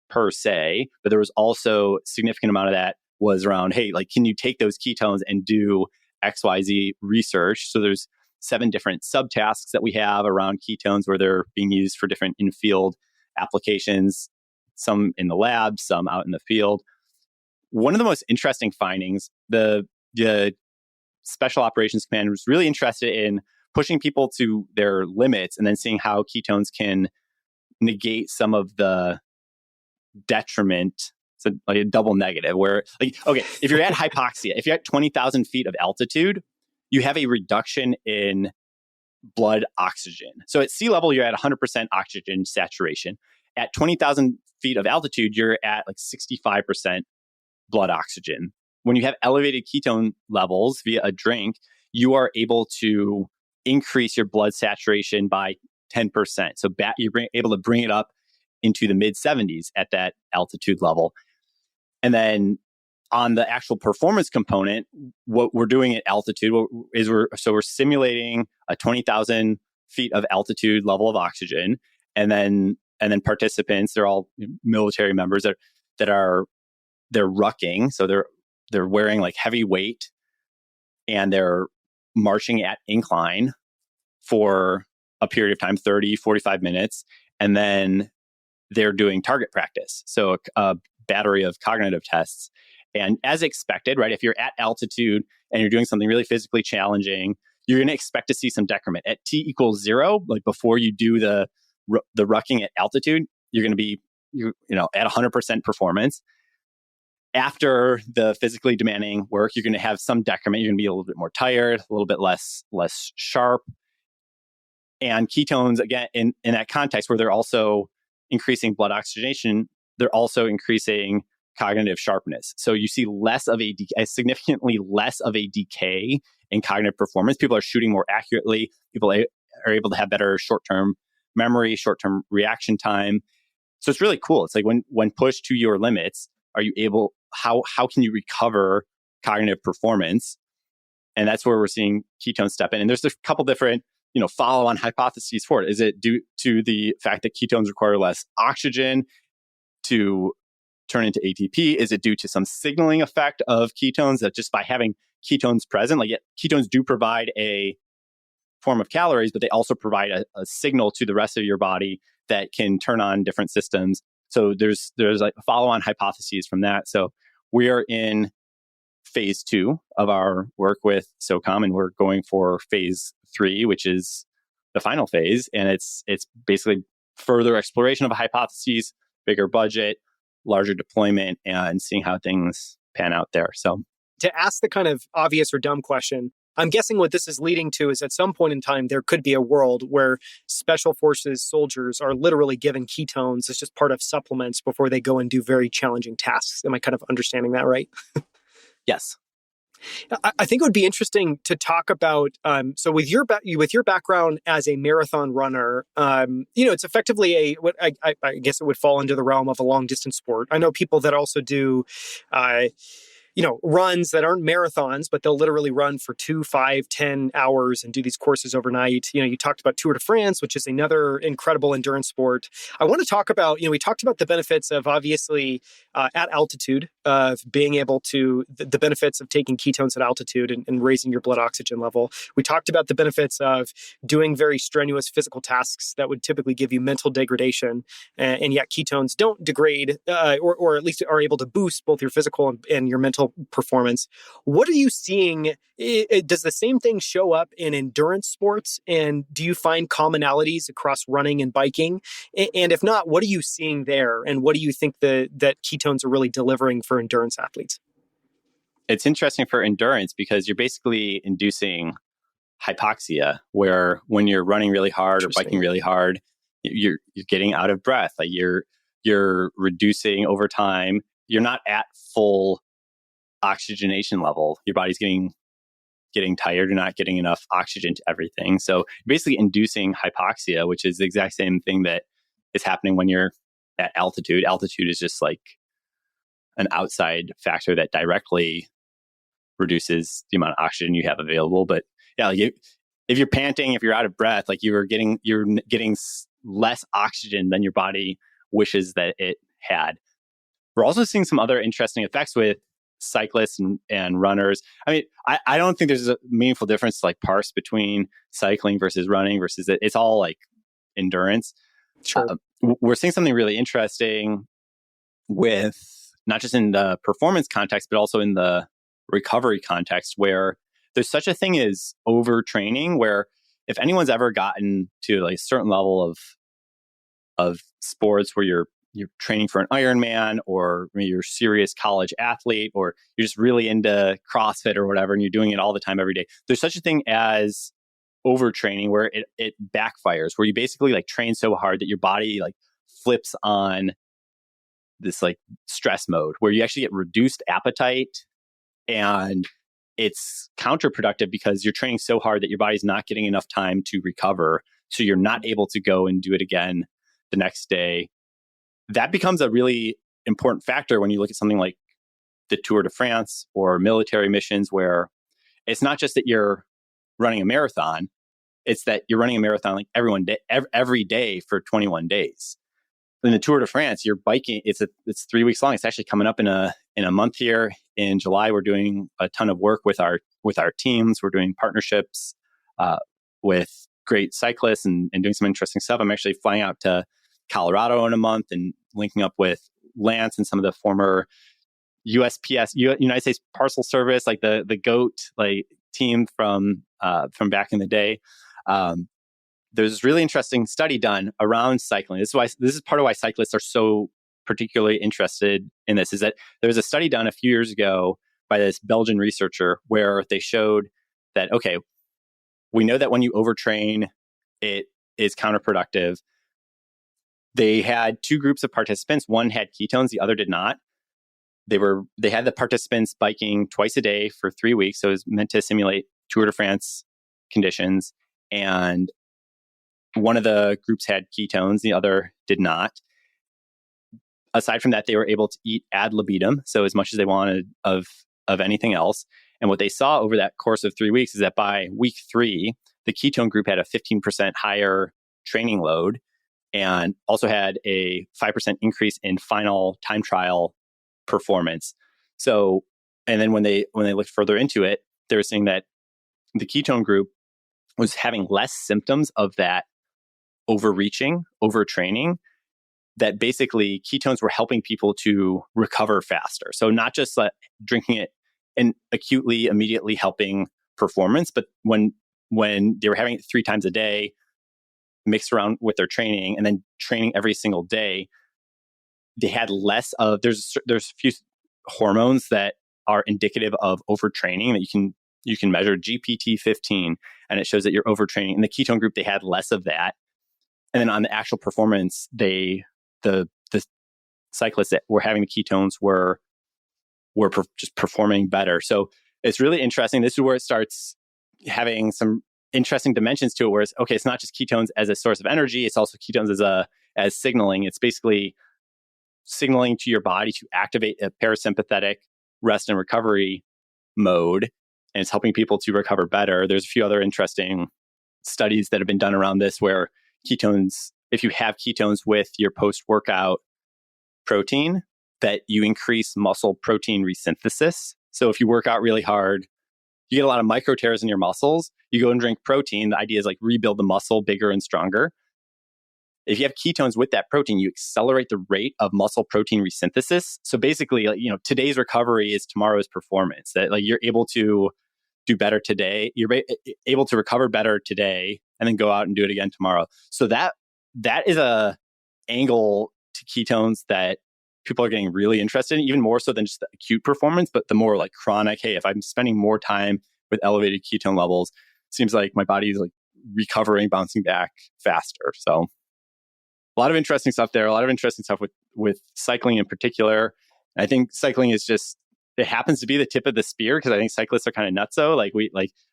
per se, but there was also a significant amount of that was around, hey, like, can you take those ketones and do XYZ research? So there's 7 different subtasks that we have around ketones where they're being used for different in-field applications, some in the lab, some out in the field. One of the most interesting findings, the Special Operations Command was really interested in pushing people to their limits and then seeing how ketones can negate some of the detriment. So like a double negative where, like, okay, if you're at hypoxia, if you're at 20,000 feet of altitude, you have a reduction in blood oxygen. So at sea level, you're at 100% oxygen saturation. At 20,000 feet of altitude, you're at like 65% blood oxygen. When you have elevated ketone levels via a drink, you are able to increase your blood saturation by 10%. So you're able to bring it up into the mid 70s at that altitude level. And then on the actual performance component, what we're doing at altitude is we're simulating a 20,000 feet of altitude level of oxygen, and then participants, they're all military members they're rucking, so they're wearing like heavy weight, and they're marching at incline for a period of time, 30, 45 minutes, and then they're doing target practice, so a battery of cognitive tests. And as expected, right, if you're at altitude and you're doing something really physically challenging, you're going to expect to see some decrement. At T equals 0, like before you do the rucking at altitude, you're going to be at 100% performance. After the physically demanding work, you're going to have some decrement. You're going to be a little bit more tired, a little bit less sharp. And ketones, again, in that context where they're also increasing blood oxygenation, they're also increasing cognitive sharpness. So you see significantly less of a decay in cognitive performance. People are shooting more accurately. People are able to have better short-term memory, short-term reaction time. So it's really cool. It's like when pushed to your limits, are you able, how can you recover cognitive performance? And that's where we're seeing ketones step in. And there's a couple different, follow-on hypotheses for it. Is it due to the fact that ketones require less oxygen to turn into ATP? Is it due to some signaling effect of ketones that just by having ketones present, ketones do provide a form of calories, but they also provide a signal to the rest of your body that can turn on different systems. So there's like follow-on hypotheses from that. So we are in phase 2 of our work with SOCOM, and we're going for phase 3, which is the final phase. And it's basically further exploration of a hypothesis, bigger budget, larger deployment, and seeing how things pan out there. So to ask the kind of obvious or dumb question, I'm guessing what this is leading to is at some point in time, there could be a world where special forces soldiers are literally given ketones as just part of supplements before they go and do very challenging tasks. Am I kind of understanding that right? yes. I think it would be interesting to talk about. So with your background as a marathon runner, it's effectively what I guess it would fall into the realm of a long distance sport. I know people that also do, runs that aren't marathons, but they'll literally run for 2, 5, 10 hours and do these courses overnight. You talked about Tour de France, which is another incredible endurance sport. I want to talk about, we talked about the benefits of obviously at altitude, of being able to, the benefits of taking ketones at altitude and raising your blood oxygen level. We talked about the benefits of doing very strenuous physical tasks that would typically give you mental degradation. And yet ketones don't degrade, or at least are able to boost both your physical and your mental performance. What are you seeing? Does the same thing show up in endurance sports? And do you find commonalities across running and biking? And if not, what are you seeing there? And what do you think that ketones are really delivering for endurance athletes? It's interesting for endurance because you're basically inducing hypoxia, where when you're running really hard or biking really hard, you're getting out of breath. Like you're reducing over time. You're not at full oxygenation level. Your body's getting tired. You're not getting enough oxygen to everything. So you're basically inducing hypoxia, which is the exact same thing that is happening when you're at altitude. Altitude is just like an outside factor that directly reduces the amount of oxygen you have available. But yeah, if you're panting, if you're out of breath, like you're getting less oxygen than your body wishes that it had. We're also seeing some other interesting effects with cyclists and runners. I mean, I don't think there's a meaningful difference like parse between cycling versus running versus it's all like endurance. Sure. We're seeing something really interesting with not just in the performance context, but also in the recovery context, where there's such a thing as overtraining, where if anyone's ever gotten to like a certain level of sports where you're training for an Ironman, or you're a serious college athlete, or you're just really into CrossFit or whatever, and you're doing it all the time every day. There's such a thing as overtraining where it backfires, where you basically like train so hard that your body like flips on this like stress mode, where you actually get reduced appetite, and it's counterproductive because you're training so hard that your body's not getting enough time to recover. So you're not able to go and do it again the next day. That becomes a really important factor when you look at something like the Tour de France or military missions, where it's not just that you're running a marathon, it's that you're running a marathon like every day for 21 days. In the Tour de France, you're biking, it's 3 weeks long. It's actually coming up in a month here in July. We're doing a ton of work with our teams. We're doing partnerships with great cyclists and doing some interesting stuff. I'm actually flying out to Colorado in a month and linking up with Lance and some of the former USPS, United States Parcel Service, like the GOAT like team from back in the day. There's this really interesting study done around cycling. This is part of why cyclists are so particularly interested in this, is that there was a study done a few years ago by this Belgian researcher where they showed that, okay, we know that when you overtrain, it is counterproductive. They had 2 groups of participants. One had ketones, the other did not. They had the participants biking twice a day for 3 weeks. So it was meant to simulate Tour de France conditions. And one of the groups had ketones, the other did not. aside from that, they were able to eat ad libitum, so as much as they wanted of anything else. And what they saw over that course of 3 weeks is that by week 3, the ketone group had a 15% higher training load and also had a 5% increase in final time trial performance. So, and then when they looked further into it, they were seeing that the ketone group was having less symptoms of that overreaching, overtraining, that basically ketones were helping people to recover faster. So not just drinking it and acutely, immediately helping performance, but when they were having it 3 times a day, mixed around with their training, and then training every single day, they had less of, there's a few hormones that are indicative of overtraining that you can measure, GPT-15, and it shows that you're overtraining. In the ketone group, they had less of that. And then on the actual performance, the cyclists that were having the ketones were just performing better. So it's really interesting. This is where it starts having some interesting dimensions to it, where it's, okay, it's not just ketones as a source of energy, it's also ketones as signaling. It's basically signaling to your body to activate a parasympathetic rest and recovery mode, and it's helping people to recover better. There's a few other interesting studies that have been done around this where ketones, if you have ketones with your post-workout protein, that you increase muscle protein resynthesis. So if you work out really hard, you get a lot of micro tears in your muscles, you go and drink protein. The idea is like rebuild the muscle bigger and stronger. If you have ketones with that protein, you accelerate the rate of muscle protein resynthesis. So basically, today's recovery is tomorrow's performance. That you're able to do better today. You're able to recover better today and then go out and do it again tomorrow. So that is a angle to ketones that people are getting really interested in, even more so than just the acute performance, but the more like chronic, hey, if I'm spending more time with elevated ketone levels, seems like my body is like recovering, bouncing back faster. So a lot of interesting stuff there, a lot of interesting stuff with cycling in particular. I think cycling is just, it happens to be the tip of the spear, because I think cyclists are kind of nutso.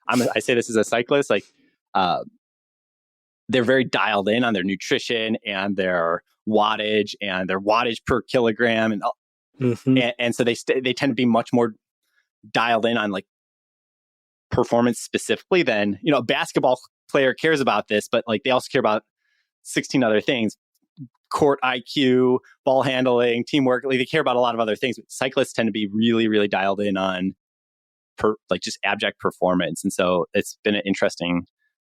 I say this as a cyclist, they're very dialed in on their nutrition and their wattage per kilogram, and so they tend to be much more dialed in on like performance specifically than a basketball player cares about this, but like they also care about 16 other things: court IQ, ball handling, teamwork. They care about a lot of other things. But cyclists tend to be really, really dialed in on just abject performance, and so it's been an interesting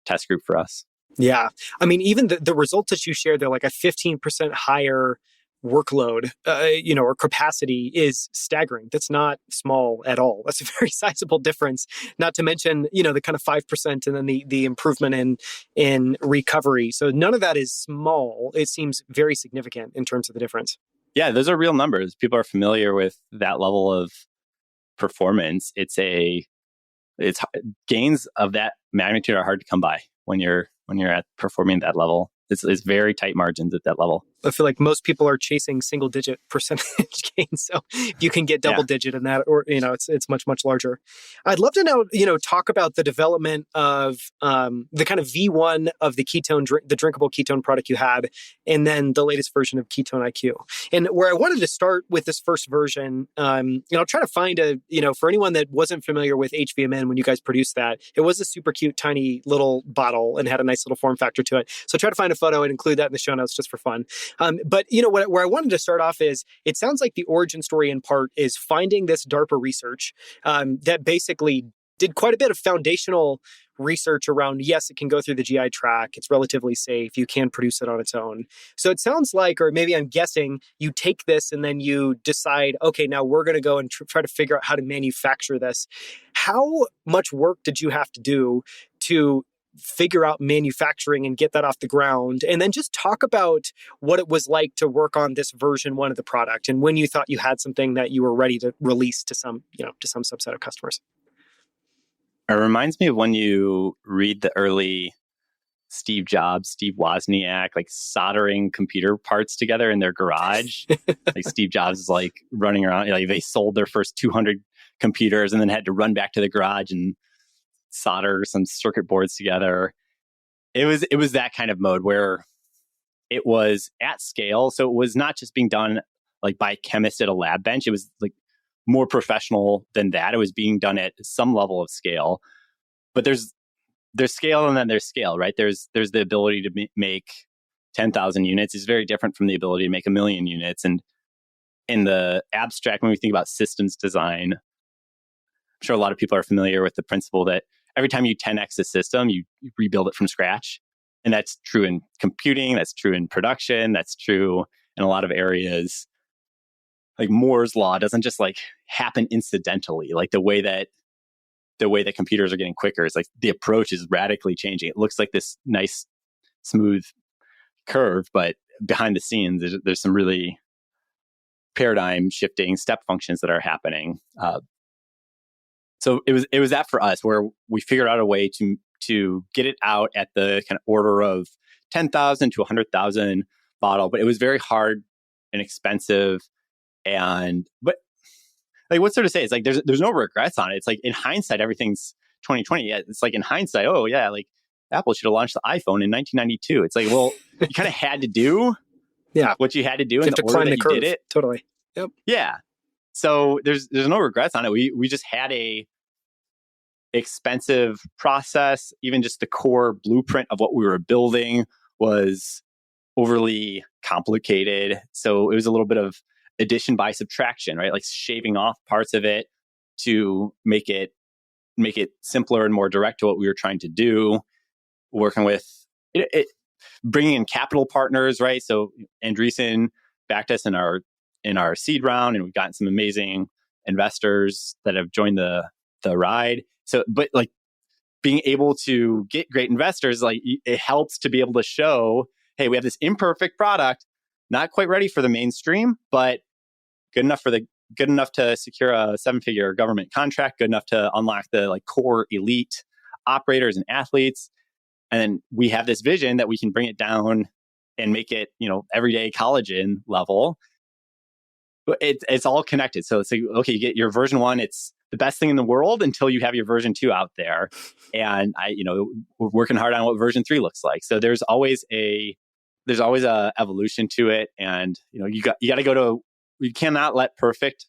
test group for us. Yeah. I mean, even the results that you shared, they're like a 15% higher workload, or capacity is staggering. That's not small at all. That's a very sizable difference. Not to mention, the kind of 5% and then the improvement in recovery. So none of that is small. It seems very significant in terms of the difference. Yeah, those are real numbers. People are familiar with that level of performance. It's gains of that magnitude are hard to come by when you're at performing at that level. It's very tight margins at that level. I feel like most people are chasing single-digit percentage gains. So if you can get double-digit in that, or it's much, much larger. I'd love to now talk about the development of the kind of V1 of the the drinkable ketone product you had, and then the latest version of Ketone IQ. And where I wanted to start with this first version, I'll try to find for anyone that wasn't familiar with HVMN when you guys produced that, it was a super cute, tiny little bottle and had a nice little form factor to it. So try to find a photo and include that in the show notes just for fun. But where I wanted to start off is, it sounds like the origin story in part is finding this DARPA research that basically did quite a bit of foundational research around, yes, it can go through the GI tract, it's relatively safe, you can produce it on its own. So it sounds like, or maybe I'm guessing, you take this and then you decide, okay, now we're going to go and try to figure out how to manufacture this. How much work did you have to do to figure out manufacturing and get that off the ground? And then just talk about what it was like to work on this version 1 of the product, and when you thought you had something that you were ready to release to some subset of customers. It reminds me of when you read the early Steve Jobs, Steve Wozniak, soldering computer parts together in their garage. Steve Jobs is running around, they sold their first 200 computers and then had to run back to the garage and solder some circuit boards together. It was that kind of mode where it was at scale. So it was not just being done like by a chemist at a lab bench. It was like more professional than that. It was being done at some level of scale. But there's scale and then there's scale, right? There's the ability to make 10,000 units is very different from the ability to make 1 million units. And in the abstract, when we think about systems design, I'm sure a lot of people are familiar with the principle that every time you 10x a system, you rebuild it from scratch. And that's true in computing, that's true in production, that's true in a lot of areas. Like Moore's law doesn't just like happen incidentally. Like the way that computers are getting quicker is like the approach is radically changing. It looks like this nice, smooth curve, but behind the scenes, there's some really paradigm shifting step functions that are happening. So it was that for us, where we figured out a way to get it out at the kind of order of 10,000 to 100,000 bottle, but it was very hard and expensive. But like, what's there to say? It's like there's no regrets on it. It's like in hindsight, everything's 2020. Yeah, it's like in hindsight, oh yeah, like Apple should have launched the iPhone in 1992. It's like, well, you kind of had to do what you had to do in the order that you did it. Totally. Yep. Yeah. So there's no regrets on it. We just had a expensive process. Even just the core blueprint of what we were building was overly complicated. So it was a little bit of addition by subtraction, right? Like shaving off parts of it to make it simpler and more direct to what we were trying to do. Working with bringing in capital partners, right? So Andreessen backed us in our seed round, and we've gotten some amazing investors that have joined the ride. So, but like being able to get great investors, like it helps to be able to show, hey, we have this imperfect product, not quite ready for the mainstream, but good enough to secure a 7-figure government contract, good enough to unlock the like core elite operators and athletes. And then we have this vision that we can bring it down and make it, everyday collagen level. But it's all connected. So it's like, okay, you get your version 1, it's the best thing in the world until you have your version 2 out there. And we're working hard on what version 3 looks like. So there's always a evolution to it. And, you got to you cannot let perfect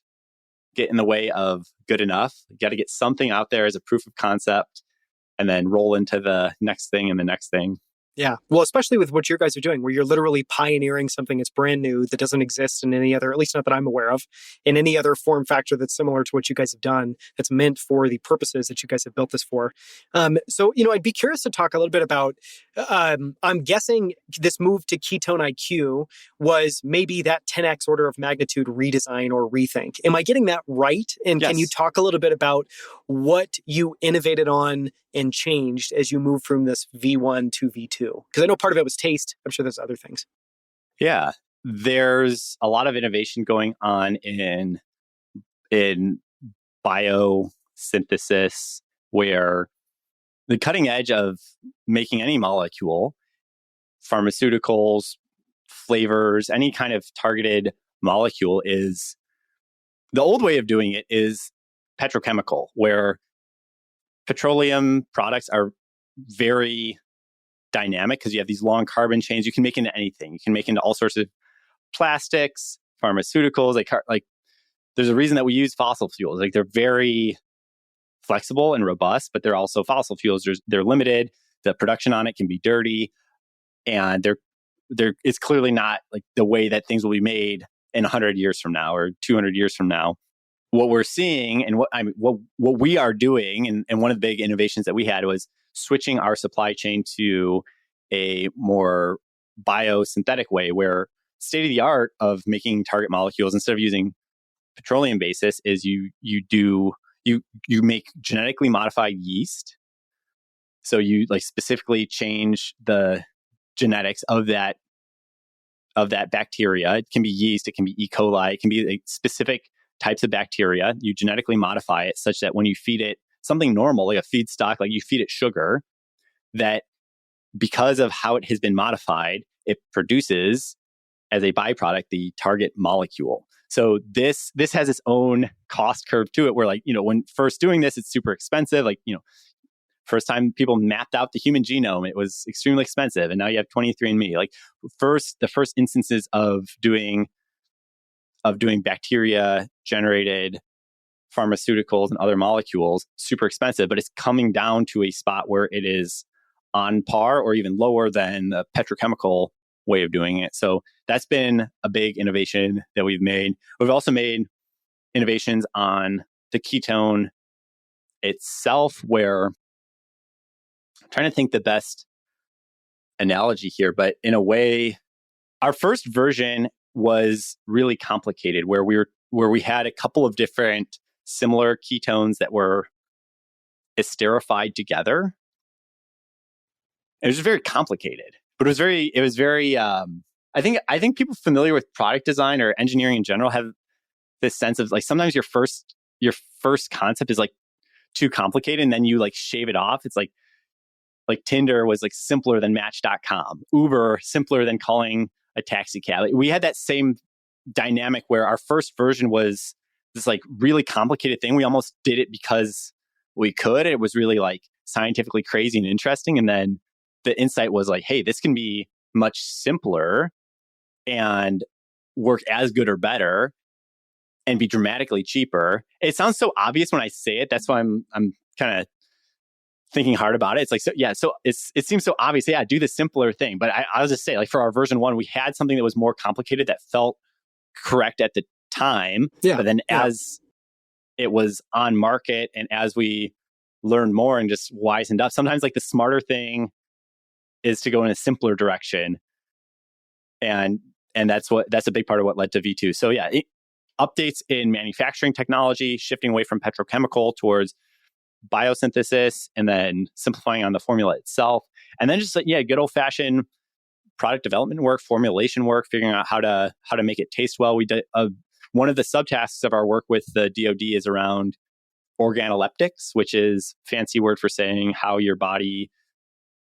get in the way of good enough. You got to get something out there as a proof of concept and then roll into the next thing and the next thing. Yeah. Well, especially with what you guys are doing, where you're literally pioneering something that's brand new that doesn't exist in any other, at least not that I'm aware of, in any other form factor that's similar to what you guys have done, that's meant for the purposes that you guys have built this for. So, I'd be curious to talk a little bit about, I'm guessing this move to Ketone IQ was maybe that 10x order of magnitude redesign or rethink. Am I getting that right? And Yes. Can you talk a little bit about what you innovated on and changed as you moved from this V1 to V2? Because I know part of it was taste. I'm sure there's other things. Yeah. There's a lot of innovation going on in biosynthesis, where the cutting edge of making any molecule, pharmaceuticals, flavors, any kind of targeted molecule, is the old way of doing it is petrochemical, where petroleum products are very dynamic because you have these long carbon chains. You can make into anything. You can make into all sorts of plastics, pharmaceuticals. Like there's a reason that we use fossil fuels. Like they're very flexible and robust, but they're also fossil fuels. They're limited. The production on it can be dirty, and it's clearly not like the way that things will be made in 100 years from now or 200 years from now. What we're seeing and what we are doing, and one of the big innovations that we had was switching our supply chain to a more biosynthetic way, where state of the art of making target molecules, instead of using petroleum basis, is you make genetically modified yeast. So you like specifically change the genetics of that bacteria. It can be yeast, it can be E. coli, it can be like specific types of bacteria. You genetically modify it such that when you feed it something normal, like a feedstock, like you feed it sugar, that because of how it has been modified, it produces as a byproduct the target molecule. So this has its own cost curve to it, where when first doing this, it's super expensive. First time people mapped out the human genome, it was extremely expensive. And now you have 23andMe. The first instances of doing of doing bacteria generated pharmaceuticals and other molecules, super expensive, but it's coming down to a spot where it is on par or even lower than the petrochemical way of doing it. So that's been a big innovation that we've made. We've also made innovations on the ketone itself, where I'm trying to think the best analogy here, but in a way, our first version was really complicated, where we had a couple of different similar ketones that were esterified together. It was very complicated, but it was very. I think people familiar with product design or engineering in general have this sense of like sometimes your first concept is like too complicated, and then you like shave it off. It's like Tinder was like simpler than Match.com, Uber simpler than calling a taxi cab. We had that same dynamic where our first version was this like really complicated thing. We almost did it because we could. It was really like scientifically crazy and interesting. And then the insight was like, hey, this can be much simpler and work as good or better and be dramatically cheaper. It sounds so obvious when I say it. That's why I'm kind of thinking hard about it. It's like, so it seems so obvious. Yeah, do the simpler thing. But I'll just say, like, for our version 1, we had something that was more complicated that felt correct at the time. Yeah. But then as it was on market and as we learned more and just wisened up, sometimes like the smarter thing is to go in a simpler direction. And that's a big part of what led to V2. So yeah, updates in manufacturing technology, shifting away from petrochemical towards biosynthesis, and then simplifying on the formula itself. And then just good old fashioned product development work, formulation work, figuring out how to make it taste well. We did one of the subtasks of our work with the DoD is around organoleptics, which is fancy word for saying how your body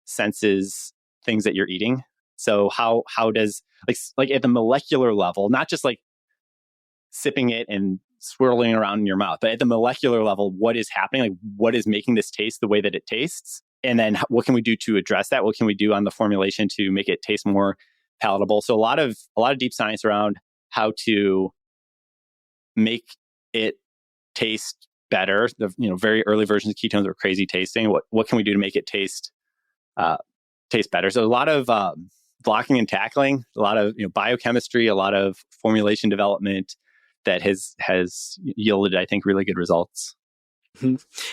senses things that you're eating. So how does like at the molecular level, not just like sipping it and swirling around in your mouth, but at the molecular level, what is happening? Like what is making this taste the way that it tastes? And then what can we do to address that? What can we do on the formulation to make it taste more palatable? So a lot of deep science around how to make it taste better. The very early versions of ketones were crazy tasting. What can we do to make it taste better? So a lot of blocking and tackling, a lot of biochemistry, a lot of formulation development that has yielded, I think, really good results.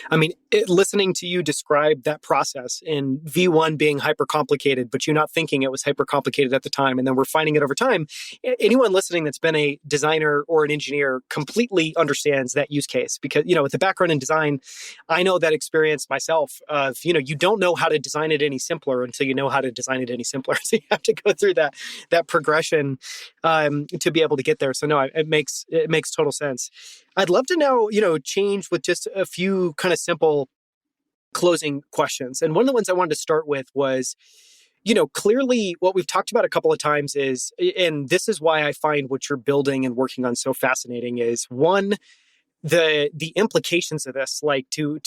I mean, listening to you describe that process in V1 being hyper complicated, but you're not thinking it was hyper complicated at the time. And then we're finding it over time. Anyone listening that's been a designer or an engineer completely understands that use case because, with the background in design, I know that experience myself of, you don't know how to design it any simpler until you know how to design it any simpler. So you have to go through that progression to be able to get there. So no, it makes total sense. I'd love to now, change with just a few kind of simple closing questions. And one of the ones I wanted to start with was, clearly what we've talked about a couple of times is, and this is why I find what you're building and working on so fascinating, is one, the implications of this, like to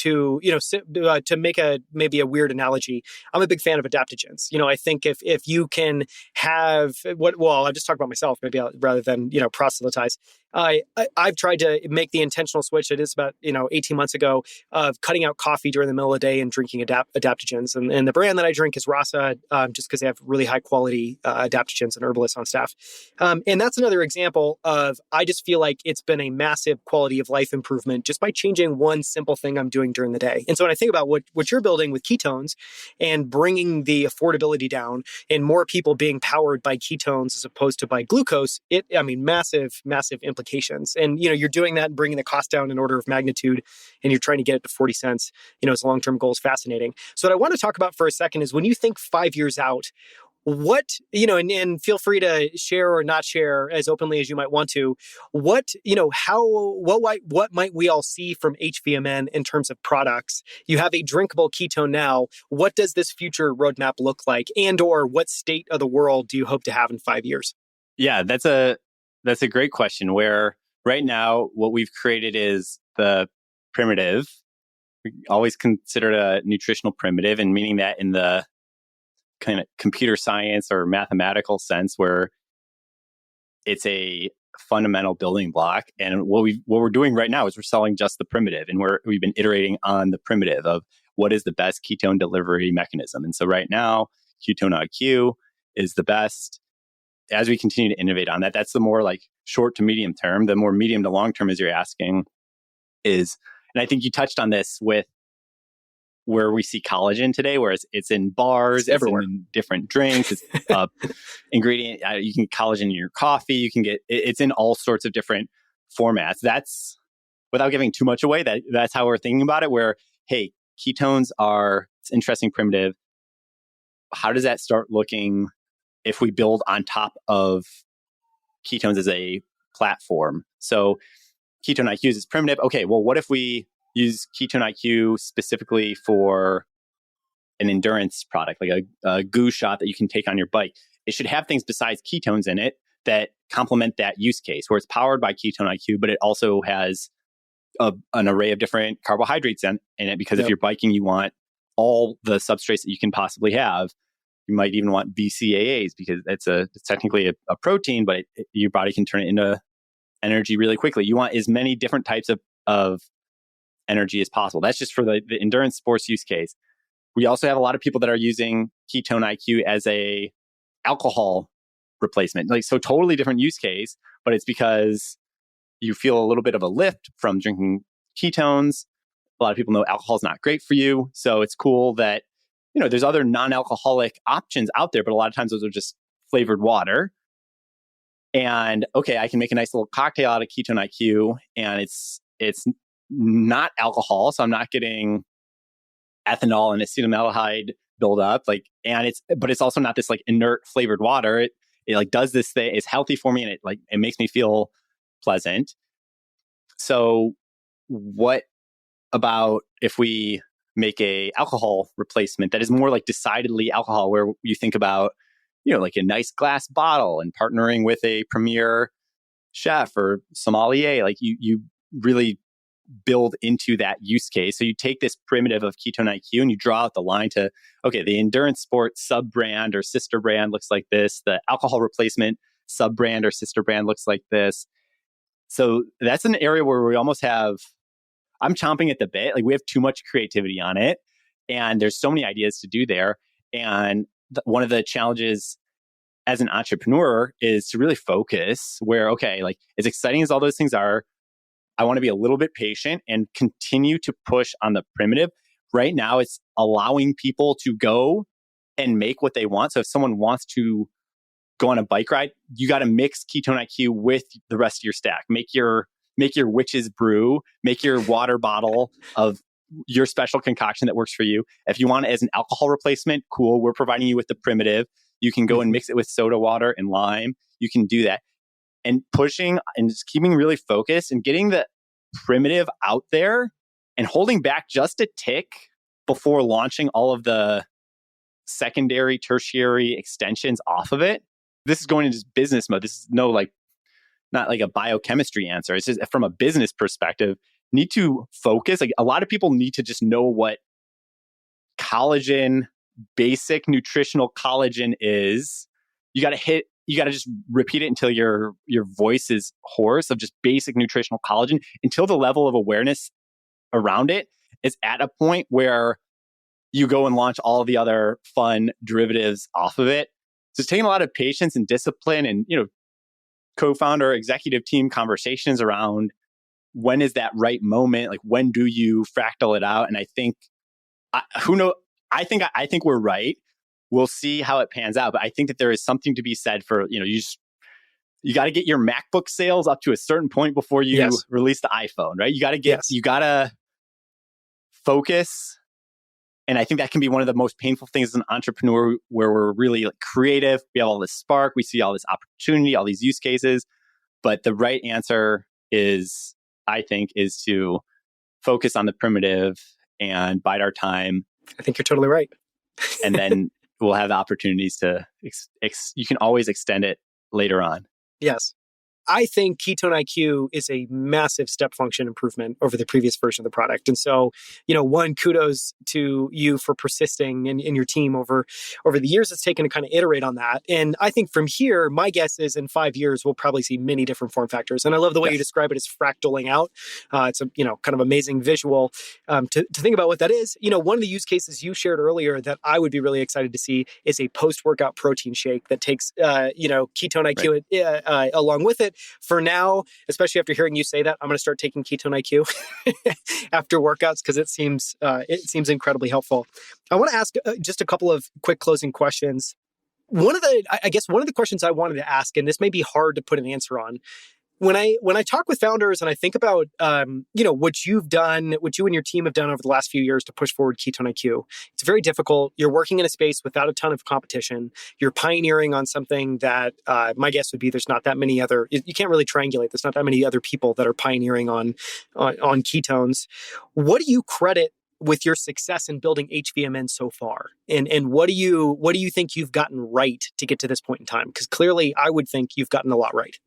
make maybe a weird analogy, I'm a big fan of adaptogens. I think if you can have I'll just talk about myself maybe rather than proselytize. I've tried to make the intentional switch. It is about 18 months ago of cutting out coffee during the middle of the day and drinking adaptogens. And the brand that I drink is Rasa, just because they have really high quality adaptogens and herbalists on staff. And that's another example of I just feel like it's been a massive quality of life improvement just by changing one simple thing I'm doing during the day. And so when I think about what you're building with ketones and bringing the affordability down and more people being powered by ketones as opposed to by glucose, massive implications. And, you're doing that and bringing the cost down in order of magnitude, and you're trying to get it to 40 cents, as a long-term goal is fascinating. So what I want to talk about for a second is when you think 5 years out, what, and feel free to share or not share as openly as you might want to, what might we all see from HVMN in terms of products? You have a drinkable ketone now. What does this future roadmap look like? And or what state of the world do you hope to have in 5 years? Yeah, that's a great question, where right now what we've created is the primitive. We always considered a nutritional primitive, and meaning that in the kind of computer science or mathematical sense, where it's a fundamental building block. And what we're doing right now is we're selling just the primitive, and we've been iterating on the primitive of what is the best ketone delivery mechanism. And so right now, Ketone IQ is the best. As we continue to innovate on that, that's the more like short to medium term. The more medium to long term, as you're asking, is, and I think you touched on this with where we see collagen today, where it's in bars, it's everywhere, in different drinks, it's ingredient. You can get collagen in your coffee. You can get it's in all sorts of different formats. That's, without giving too much away, that's how we're thinking about it. Where, hey, ketones are, it's interesting primitive. How does that start looking if we build on top of ketones as a platform? So Ketone IQ is primitive. Okay, well, what if we use Ketone IQ specifically for an endurance product, like a goo shot that you can take on your bike? It should have things besides ketones in it that complement that use case, where it's powered by Ketone IQ, but it also has an array of different carbohydrates in it, because if you're biking, you want all the substrates that you can possibly have. You might even want BCAAs, because it's technically a protein, but your body can turn it into energy really quickly. You want as many different types of energy as possible. That's just for the endurance sports use case. We also have a lot of people that are using Ketone IQ as a alcohol replacement. Like, so totally different use case, but it's because you feel a little bit of a lift from drinking ketones. A lot of people know alcohol is not great for you. So it's cool that, there's other non-alcoholic options out there, but a lot of times those are just flavored water. And okay, I can make a nice little cocktail out of Ketone IQ, and it's not alcohol, so I'm not getting ethanol and acetaldehyde buildup. But it's also not this like inert flavored water. It like does this thing. It's healthy for me, and it makes me feel pleasant. So, what about if we make a alcohol replacement that is more like decidedly alcohol, where you think about, like a nice glass bottle and partnering with a premier chef or sommelier, like you really build into that use case. So you take this primitive of Ketone IQ and you draw out the line to, okay, the endurance sport sub brand or sister brand looks like this. The alcohol replacement sub brand or sister brand looks like this. So that's an area where we almost have, I'm chomping at the bit. Like, we have too much creativity on it, and there's so many ideas to do there. And one of the challenges as an entrepreneur is to really focus where, okay, like, as exciting as all those things are, I want to be a little bit patient and continue to push on the primitive. Right now, it's allowing people to go and make what they want. So if someone wants to go on a bike ride, you got to mix Ketone IQ with the rest of your stack. Make your witch's brew, make your water bottle of your special concoction that works for you. If you want it as an alcohol replacement, cool. We're providing you with the primitive. You can go and mix it with soda water and lime. You can do that. And pushing and just keeping really focused and getting the primitive out there and holding back just a tick before launching all of the secondary, tertiary extensions off of it. This is going into business mode. This is not like a biochemistry answer. It's just from a business perspective, need to focus. Like, a lot of people need to just know what collagen, basic nutritional collagen is. You got to just repeat it until your voice is hoarse, of just basic nutritional collagen, until the level of awareness around it is at a point where you go and launch all the other fun derivatives off of it. So it's taking a lot of patience and discipline and, co-founder, executive team conversations around when is that right moment? Like, when do you fractal it out? And I think, I think we're right. We'll see how it pans out. But I think that there is something to be said for, you got to get your MacBook sales up to a certain point before you release the iPhone, right? You got to focus. And I think that can be one of the most painful things as an entrepreneur, where we're really creative. We have all this spark. We see all this opportunity, all these use cases. But the right answer is, I think, is to focus on the primitive and bide our time. I think you're totally right. And then we'll have the opportunities to, you can always extend it later on. Yes. I think Ketone IQ is a massive step function improvement over the previous version of the product. And so, one, kudos to you for persisting and your team over the years it's taken to kind of iterate on that. And I think from here, my guess is in 5 years, we'll probably see many different form factors. And I love the way you describe it as fractaling out. It's a, kind of amazing visual to think about what that is. One of the use cases you shared earlier that I would be really excited to see is a post-workout protein shake that takes, Ketone IQ along with it. For now, especially after hearing you say that, I'm going to start taking Ketone IQ after workouts because it seems incredibly helpful. I want to ask just a couple of quick closing questions. One of the questions I wanted to ask, and this may be hard to put an answer on, when I talk with founders and I think about what you've done, what you and your team have done over the last few years to push forward Ketone IQ, it's very difficult. You're working in a space without a ton of competition. You're pioneering on something that my guess would be there's not that many other. You can't really triangulate. There's not that many other people that are pioneering on ketones. What do you credit with your success in building HVMN so far? And what do you think you've gotten right to get to this point in time? Because clearly, I would think you've gotten a lot right.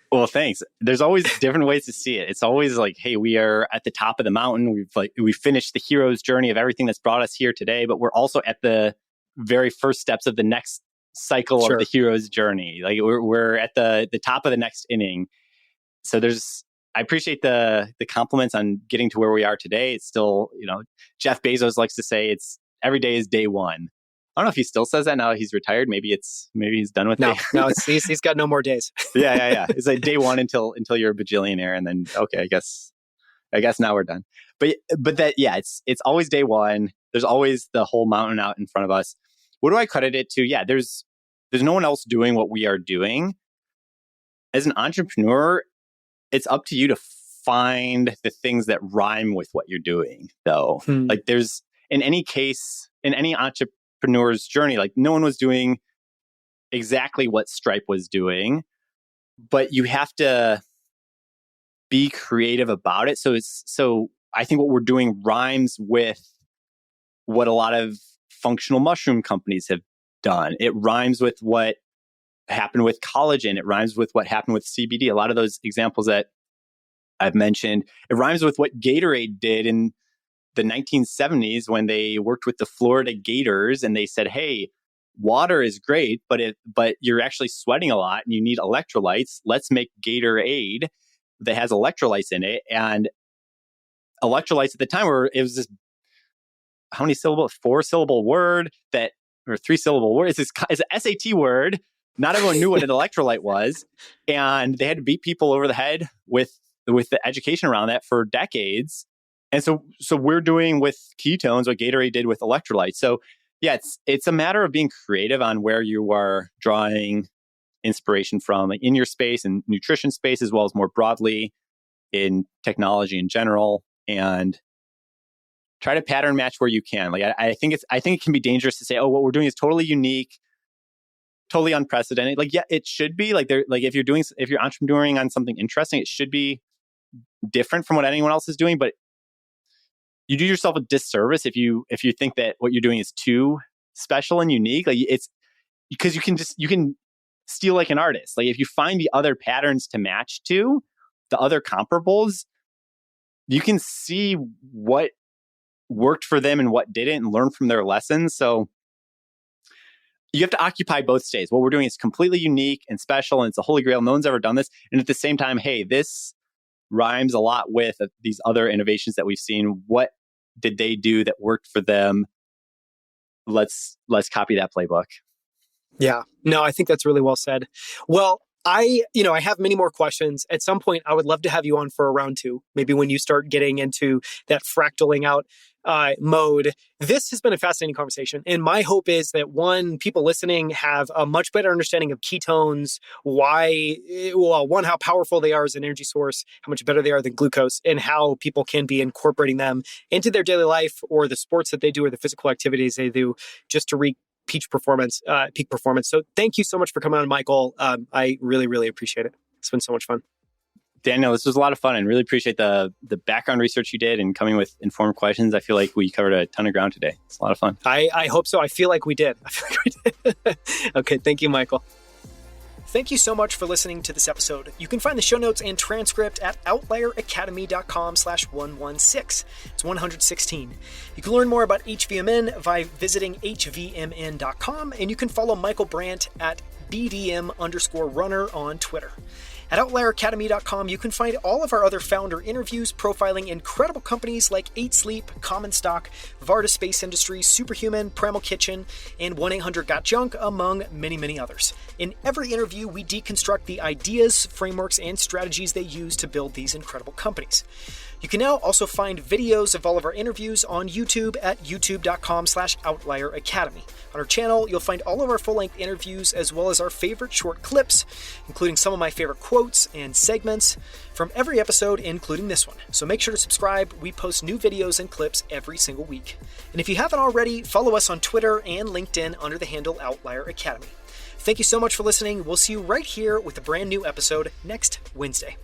Well, thanks. There's always different ways to see it. It's always like, hey, we are at the top of the mountain. We've finished the hero's journey of everything that's brought us here today, but we're also at the very first steps of the next cycle of the hero's journey. Like we're at the top of the next inning. So I appreciate the compliments on getting to where we are today. It's still, Jeff Bezos likes to say every day is day one. I don't know if he still says that now he's retired. Maybe he's done with it. No, he's got no more days. Yeah. It's like day one until you're a bajillionaire, and then okay, I guess now we're done. But that it's always day one. There's always the whole mountain out in front of us. What do I credit it to? Yeah, there's no one else doing what we are doing. As an entrepreneur, it's up to you to find the things that rhyme with what you're doing, though. Like there's in any entrepreneur's journey, like no one was doing exactly what Stripe was doing, but you have to be creative about it. So I think what we're doing rhymes with what a lot of functional mushroom companies have done. It rhymes with what happened with collagen. It rhymes with what happened with CBD. A lot of those examples that I've mentioned, it rhymes with what Gatorade did in the 1970s when they worked with the Florida Gators and they said, hey, water is great, but you're actually sweating a lot and you need electrolytes. Let's make Gatorade that has electrolytes in it. And electrolytes at the time it was this, how many syllables? 4-syllable word or 3-syllable word. It's an SAT word. Not everyone knew what an electrolyte was. And they had to beat people over the head with the education around that for decades. And so we're doing with ketones what Gatorade did with electrolytes. So yeah, it's a matter of being creative on where you are drawing inspiration from, like in your space and nutrition space, as well as more broadly in technology in general, and try to pattern match where you can. Like I think it can be dangerous to say, oh, what we're doing is totally unique, totally unprecedented. Like, yeah, it should be like if you're entrepreneuring on something interesting, it should be different from what anyone else is doing, but you do yourself a disservice if you think that what you're doing is too special and unique. Like it's because you can steal like an artist. Like if you find the other patterns to match to, the other comparables, you can see what worked for them and what didn't and learn from their lessons. So you have to occupy both states. What we're doing is completely unique and special, and it's a holy grail. No one's ever done this. And at the same time, hey, this rhymes a lot with these other innovations that we've seen. What did they do that worked for them? Let's copy that playbook. Yeah, no, I think that's really well said. Well, I have many more questions. At some point, I would love to have you on for a round 2, maybe when you start getting into that fractaling out mode. This has been a fascinating conversation. And my hope is that, one, people listening have a much better understanding of ketones, how powerful they are as an energy source, how much better they are than glucose, and how people can be incorporating them into their daily life or the sports that they do or the physical activities they do just to reach peak performance. So thank you so much for coming on, Michael. I really, really appreciate it. It's been so much fun. Daniel, this was a lot of fun, and really appreciate the background research you did and coming with informed questions. I feel like we covered a ton of ground today. It's a lot of fun. I hope so. I feel like we did. Okay. Thank you, Michael. Thank you so much for listening to this episode. You can find the show notes and transcript at outlieracademy.com/116. It's 116. You can learn more about HVMN by visiting hvmn.com, and you can follow Michael Brandt at BDM_runner on Twitter. At outlieracademy.com, you can find all of our other founder interviews profiling incredible companies like 8 Sleep, Common Stock, Varda Space Industries, Superhuman, Primal Kitchen, and 1-800-GOT-JUNK, among many, many others. In every interview, we deconstruct the ideas, frameworks, and strategies they use to build these incredible companies. You can now also find videos of all of our interviews on YouTube at youtube.com/outlieracademy. On our channel, you'll find all of our full-length interviews as well as our favorite short clips, including some of my favorite quotes and segments from every episode, including this one. So make sure to subscribe. We post new videos and clips every single week. And if you haven't already, follow us on Twitter and LinkedIn under the handle Outlier Academy. Thank you so much for listening. We'll see you right here with a brand new episode next Wednesday.